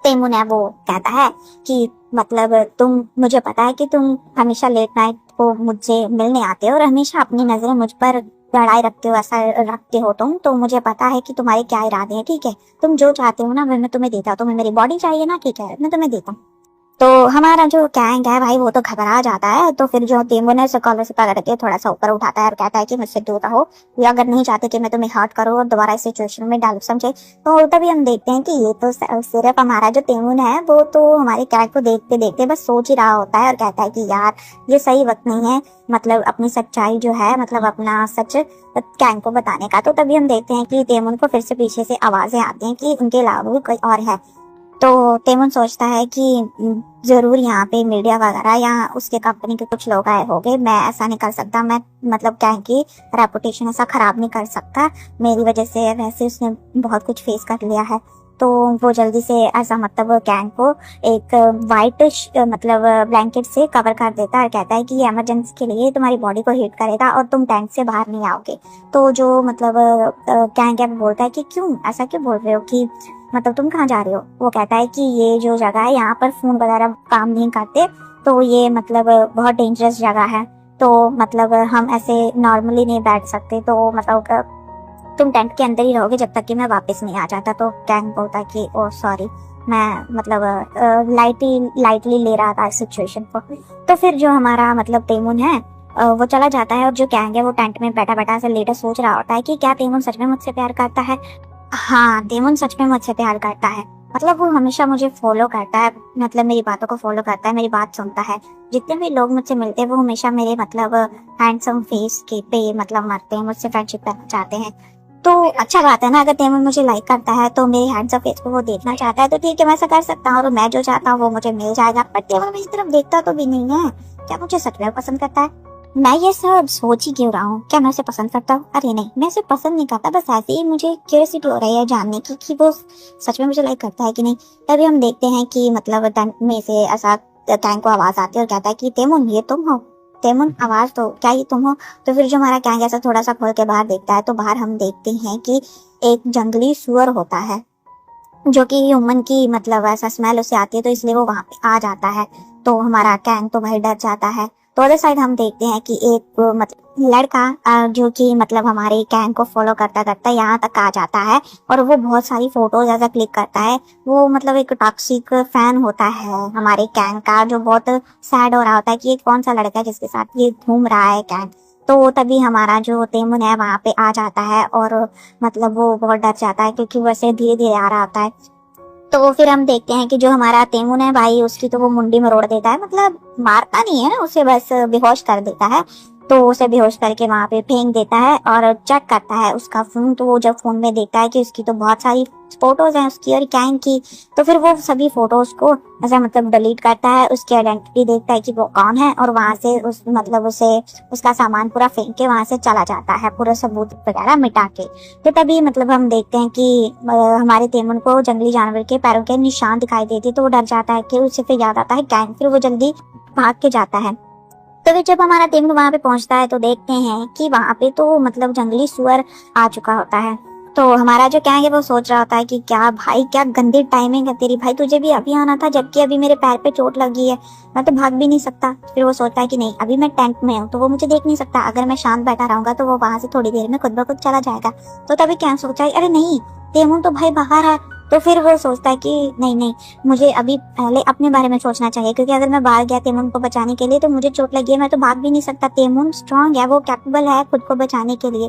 A: तेमुन है वो कहता है कि मतलब तुम, मुझे पता है कि तुम हमेशा लेट नाइट को मुझसे मिलने आते हो और हमेशा अपनी नजरें मुझ पर गड़ाए रखते हो, ऐसा रखते हो तुम, तो मुझे पता है कि तुम्हारे क्या इरादे हैं, ठीक है, तुम जो चाहते हो ना मैं तुम्हें देता हूँ, तुम्हें मेरी बॉडी चाहिए ना, ठीक है मैं तुम्हें देता हूँ। तो हमारा जो गैंग है भाई वो तो घबरा जाता है। तो फिर जो तेमुन है उसे कॉलर से पकड़ के थोड़ा सा ऊपर उठाता है और कहता है कि मुझसे दूर रहो, या अगर नहीं चाहते कि मैं तुम्हें हर्ट करूँ और दोबारा इस सिचुएशन में डालू, समझे। तो तभी हम देखते हैं कि ये तो सिर्फ हमारा जो तेमुन है वो तो हमारे गैंग को देखते देखते बस सोच ही रहा होता है और कहता है कि यार ये सही वक्त नहीं है मतलब अपनी सच्चाई जो है मतलब अपना सच गैंग को बताने का। तो तभी हम देखते हैं कि तेमुन को फिर से पीछे से आवाजें आती हैं कि उनके अलावा भी कोई और है। तो तेमुन सोचता है कि जरूर यहाँ पे मीडिया वगैरह या उसके कंपनी के कुछ लोग आए होंगे, मैं ऐसा नहीं कर सकता, मैं मतलब गैंग की रेपुटेशन ऐसा खराब नहीं कर सकता, मेरी वजह से वैसे उसने बहुत कुछ फेस कर लिया है। तो वो जल्दी से ऐसा मतलब गैंग को एक वाइट मतलब ब्लैंकेट से कवर कर देता है और कहता है कि ये इमरजेंसी के लिए तुम्हारी बॉडी को हीट करेगा और तुम टैंक से बाहर नहीं आओगे। तो जो मतलब गैंग है बोलता है कि क्यों, ऐसा क्यों बोल रहे हो कि मतलब तुम कहाँ जा रहे हो। वो कहता है कि ये जो जगह है यहाँ पर फोन वगैरह काम नहीं करते, तो ये मतलब बहुत डेंजरस जगह है, तो मतलब हम ऐसे नॉर्मली नहीं बैठ सकते, तो मतलब तुम टेंट के अंदर ही रहोगे जब तक कि मैं वापस नहीं आ जाता। तो गैंग बोलता है कि ओ सॉरी, मैं मतलब लाइटली ले रहा था इस सिचुएशन को। तो फिर जो हमारा मतलब तेमुन है वो चला जाता है और जो गैंग है वो टेंट में बैठा बैठा से लेटर सोच रहा होता है कि क्या तेमुन सच में मुझसे प्यार करता है। हाँ तेमुन सच में मुझसे प्यार करता है, मतलब वो हमेशा मुझे फॉलो करता है, मतलब मेरी बातों को फॉलो करता है, मेरी बात सुनता है। जितने भी लोग मुझसे मिलते हैं वो हमेशा मेरे मतलब हैंडसम फेस के पे मतलब मरते हैं, मुझसे फ्रेंडशिप करना चाहते हैं। तो अच्छा बात है ना, अगर तेमुन मुझे लाइक करता है तो मेरे हैंडसम फेस को वो देखना चाहता है तो ठीक है मैं ऐसा कर सकता हूँ और मैं जो चाहता हूँ वो मुझे मिल जाएगा। पर तेमुन मेरी तरफ देखता तो भी नहीं है, क्या मुझे सच में पसंद करता है। मैं ये सब सोच ही क्यों रहा हूँ, क्या मैं उसे पसंद करता हूँ? अरे नहीं, मैं उसे पसंद नहीं करता, बस ऐसे ही मुझे क्यूरियोसिटी हो रही है जानने की कि वो सच में मुझे लाइक करता है कि नहीं। तभी हम देखते हैं कि मतलब टैंक में से ऐसा टैंक को आवाज आती है और कहता है कि तेमुन ये तुम हो? तेमुन आवाज तो क्या ये तुम हो? तो फिर जो हमारा कैंग ऐसा थोड़ा सा खोल के बाहर देखता है तो बाहर हम देखते हैं कि एक जंगली सुअर होता है जो कि ह्यूमन की मतलब ऐसा स्मेल उसे आती है, तो इसलिए वो वहां पे आ जाता है। तो हमारा कैंग तो भाई डर जाता है। तो अदर साइड हम देखते हैं कि एक मतलब लड़का जो कि मतलब हमारे कैंग को फॉलो करता करता यहाँ तक आ जाता है और वो बहुत सारी फोटोज ऐसा क्लिक करता है। वो मतलब एक टॉक्सिक फैन होता है हमारे कैंग का, जो बहुत सैड हो रहा होता है कि ये कौन सा लड़का है जिसके साथ ये घूम रहा है कैंग। तो तभी हमारा जो तेमुन है वहां पे आ जाता है और मतलब वो बहुत डर जाता है क्योंकि वैसे धीरे धीरे आ रहा होता है। तो फिर हम देखते हैं कि जो हमारा तेमुन है भाई उसकी तो वो मुंडी मरोड़ देता है, मतलब मारता नहीं है, उसे बस बेहोश कर देता है। तो उसे बेहोश करके वहां पे फेंक देता है और चेक करता है उसका फोन। तो वो जब फोन में देखता है कि उसकी तो बहुत सारी फोटोज हैं उसकी और कैंग की, तो फिर वो सभी फोटोज को ऐसा मतलब डिलीट करता है, उसकी आइडेंटिटी देखता है कि वो कौन है और वहां से उस मतलब उसे उसका सामान पूरा फेंक के वहां से चला जाता है, पूरा सबूत वगैरह मिटा के। तो तभी मतलब हम देखते हैं कि हमारे तेमुन को जंगली जानवर के पैरों के निशान दिखाई देते, तो वो डर जाता है कि उसे फिर याद आता है कैंग, फिर वो जल्दी भाग के जाता है। तो फिर जब हमारा तेमुन वहां पे पहुंचता है तो देखते हैं कि वहां पे तो मतलब जंगली सुअर आ चुका होता है। तो हमारा जो क्या है वो सोच रहा होता है कि क्या भाई, क्या गंदी टाइमिंग है तेरी भाई, तुझे भी अभी आना था जबकि अभी मेरे पैर पे चोट लगी है, मैं तो भाग भी नहीं सकता। फिर वो सोचता है कि नहीं, अभी मैं टेंट में हूँ तो वो मुझे देख नहीं सकता, अगर मैं शांत बैठा रहूंगा तो वो वहां से थोड़ी देर में खुद ब खुद चला जाएगा। तो तभी क्या सोचा है, अरे नहीं तेमुन तो भाई बाहर है। तो फिर वो सोचता है कि नहीं नहीं, मुझे अभी पहले अपने बारे में सोचना चाहिए, क्योंकि अगर मैं बाहर गया तेमुन को बचाने के लिए तो मुझे चोट लगी है, मैं तो भाग भी नहीं सकता। तेमुन स्ट्रांग है, वो कैपेबल है खुद को बचाने के लिए।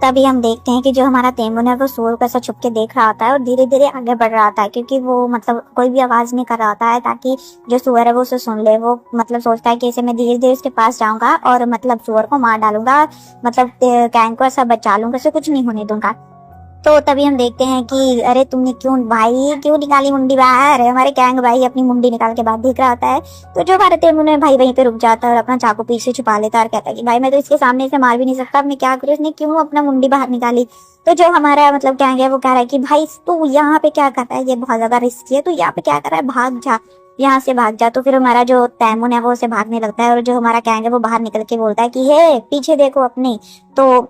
A: तभी हम देखते हैं कि जो हमारा तेमुन है वो सुअर को ऐसा छुप के देख रहा होता है और धीरे धीरे आगे बढ़ रहा होता है, क्योंकि वो मतलब कोई भी आवाज नहीं कर रहा होता है ताकि जो सुअर है वो उसे सुन ले। वो मतलब सोचता है कि इसे मैं धीरे धीरे उसके पास जाऊंगा और मतलब सुअर को मार डालूंगा, मतलब कैंग को ऐसा बचा लूंगा, उसे कुछ नहीं होने दूंगा। तो तभी हम देखते हैं कि अरे तुमने क्यों भाई, क्यों निकाली मुंडी बाहर? हमारे कैंग भाई अपनी मुंडी निकाल के बाहर देख रहा होता है। तो जो हमारे तेमुन है भाई वहीं पे रुक जाता है और अपना चाकू पीछे छुपा लेता है और कहता है कि भाई मैं तो इसके सामने से मार भी नहीं सकता, अब मैं क्या करूँ, इसने क्यों अपना मुंडी बाहर निकाली? तो जो हमारा मतलब कैंग है वो कह रहा है कि भाई तू यहाँ पे क्या कर रहा है, ये बहुत ज्यादा रिस्की है, तू यहाँ पे क्या कर रहा है, भाग जा यहाँ से, भाग जा। तो फिर हमारा जो तेमुन है वो उसे भागने लगता है और जो हमारा कैंग है वो बाहर निकल के बोलता है कि हे पीछे देखो अपने। तो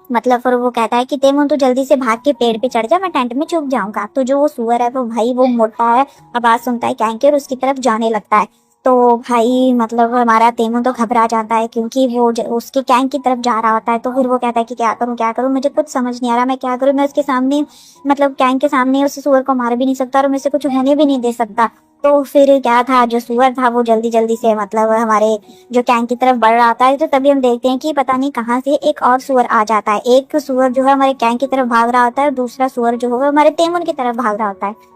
A: मतलब फिर वो कहता है कि तेमुन तू जल्दी से भाग के पेड़ पे चढ़ जा, मैं टेंट में छुप जाऊंगा। तो जो वो सुअर है वो भाई वो मोटा है, आवाज सुनता है कैंग की और उसकी तरफ जाने लगता है। तो भाई मतलब हमारा तेमुन तो घबरा जाता है क्योंकि वो उसके कैंग की तरफ जा रहा होता है। तो फिर वो कहता है कि क्या करूं, मुझे कुछ समझ नहीं आ रहा, मैं क्या करूं, मैं उसके सामने मतलब कैंग के सामने उस सुअर को मार भी नहीं सकता और मैं उसे कुछ होने भी नहीं दे सकता। तो फिर क्या था, जो सुअर था वो जल्दी जल्दी से मतलब हमारे जो कैंग की तरफ बढ़ रहा था। तो तभी हम देखते हैं कि पता नहीं कहाँ से एक और सुअर आ जाता है। एक सुअर जो है हमारे कैंग की तरफ भाग रहा होता है और दूसरा सुअर जो है हमारे तेमुन की तरफ भाग रहा होता है।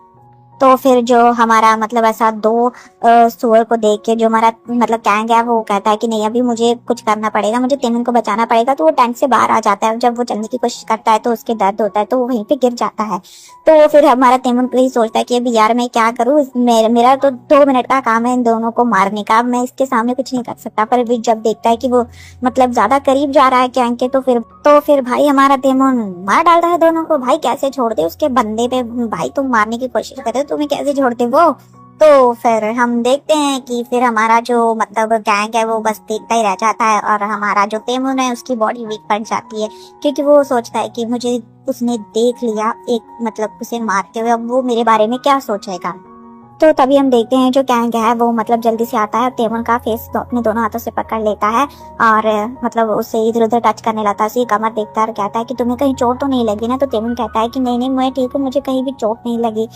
A: तो फिर जो हमारा मतलब ऐसा दो सुअर को देख के जो हमारा मतलब कैंग है वो कहता है कि नहीं अभी मुझे कुछ करना पड़ेगा, मुझे तेमुन को बचाना पड़ेगा। तो वो टैंक से बाहर आ जाता है, जब वो चलने की कोशिश करता है तो उसके दर्द होता है तो वो वहीं पे गिर जाता है। तो फिर हमारा तेमुन यही सोचता है कि अभी यार मैं क्या करूँ, मेरा तो 2 मिनट का काम है इन दोनों को मारने का, मैं इसके सामने कुछ नहीं कर सकता। पर भी जब देखता है कि वो मतलब ज्यादा करीब जा रहा है कैंग के, तो फिर भाई हमारा तेमुन मार डालता है दोनों को। भाई कैसे छोड़ दे उसके बंदे पे, भाई तुम मारने की कोशिश कर रहे हो, तुम्हें कैसे छोड़ते वो? तो फिर हम देखते हैं कि फिर हमारा जो मतलब गैंग है वो बस देखता ही रह जाता है और हमारा जो तेमुन है उसकी बॉडी वीक पड़ जाती है, क्योंकि वो सोचता है कि मुझे उसने देख लिया एक मतलब उसे मारते हुए, अब वो मेरे बारे में क्या सोचेगा। तो तभी हम देखते हैं जो कैंग है वो मतलब जल्दी से आता है, तेमुन का फेस अपने दोनों हाथों से पकड़ लेता है और मतलब उससे इधर उधर टच करने लगता है, उसकी कमर देखता है और कहता है कि तुम्हें कहीं चोट तो नहीं लगी ना? तो तेमुन कहता है कि नहीं नहीं मैं ठीक हूँ, मुझे कहीं भी चोट नहीं लगी।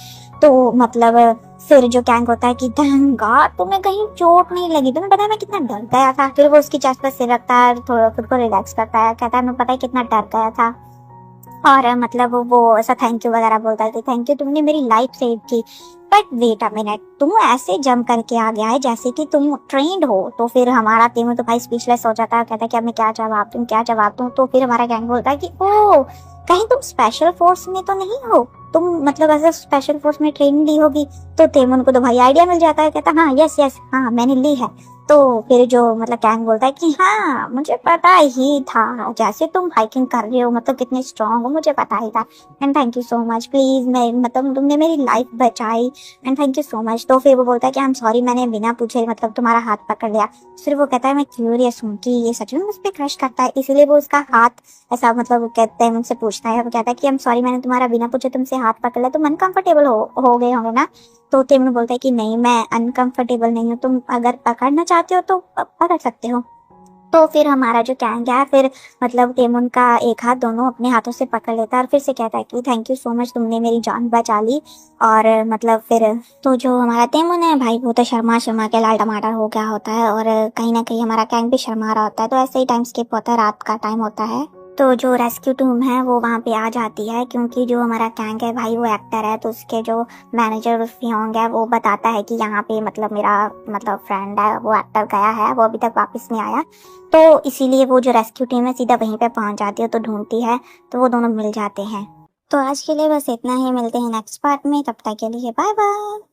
A: तो मतलब फिर जो कैंग होता है कि थैंक गॉड तुम्हें कहीं चोट नहीं लगी, तुम्हें पता है मैं कितना डर गया था। फिर वो उसकी चेस्ट पर सिर रखता है, थोड़ा खुद को रिलैक्स करता है, कहता है मैं पता है कितना डर गया था। और मतलब वो ऐसा थैंक यू वगैरह बोलता है कि थैंक यू तुमने मेरी लाइफ सेव की, बट वेट अ मिनट, तुम ऐसे जंप करके आ गया है जैसे कि तुम ट्रेंड हो। तो फिर हमारा तेमुन तो भाई स्पीचलेस हो जाता है, कहता है कि अब मैं क्या जवाब दूं। तो फिर हमारा गैंग बोलता है कि ओ कहीं तुम स्पेशल फोर्स में तो नहीं हो, तुम मतलब ऐसे स्पेशल फोर्स में ट्रेनिंग ली होगी। तो तेमुन को तो भाई आइडिया मिल जाता है, कहता हाँ यस हाँ मैंने ली है। तो फिर जो मतलब कैंग बोलता है कि हाँ मुझे पता ही था, जैसे तुम हाइकिंग कर रहे हो मतलब कितने स्ट्रांग हो, मुझे पता ही था। And thank you so much, please मैं मतलब तुमने मेरी लाइफ बचाई and thank you so much. तो फिर वो बोलता है कि आई एम सॉरी, मैंने बिना पूछे मतलब तुम्हारा हाथ पकड़ लिया। फिर वो कहता है मैं क्यूरियस हूँ कि ये सच में मुझ पर क्रश करता है, इसीलिए वो उसका हाथ ऐसा मतलब कहते हैं मुझसे पूछता है। वो कहता है कि आई एम सॉरी, मैंने तुम्हारा बिना पूछे तुमसे हाथ पकड़ लिया, तुम अनकंफर्टेबल हो गए होंगे ना। तो तेमन बोलता है कि नहीं मैं अनकंफर्टेबल नहीं हूँ, तुम अगर पकड़ना चाहते हो तो पकड़ सकते हो। तो फिर हमारा जो गैंग है फिर मतलब टेमुन का एक हाथ दोनों अपने हाथों से पकड़ लेता है और फिर से कहता है कि थैंक यू सो मच, तुमने मेरी जान बचा ली। और मतलब फिर तो जो हमारा टेमुन है भाई वो तो शर्मा शर्मा के लाल टमाटर हो गया होता है, और कहीं ना कहीं हमारा गैंग भी शर्मा रहा होता है। तो ऐसे ही टाइम स्किप होता है, रात का टाइम होता है। तो जो रेस्क्यू टीम है वो वहाँ पे आ जाती है, क्योंकि जो हमारा गैंग है भाई वो एक्टर है, तो उसके जो मैनेजर फियोंग है वो बताता है कि यहाँ पे मतलब मेरा मतलब फ्रेंड है वो एक्टर गया है, वो अभी तक वापस नहीं आया। तो इसीलिए वो जो रेस्क्यू टीम है सीधा वहीं पे पहुंच जाती है, तो ढूंढती है, तो वो दोनों मिल जाते हैं। तो आज के लिए बस इतना ही, मिलते हैं नेक्स्ट पार्ट में, तब तक के लिए बाय बाय।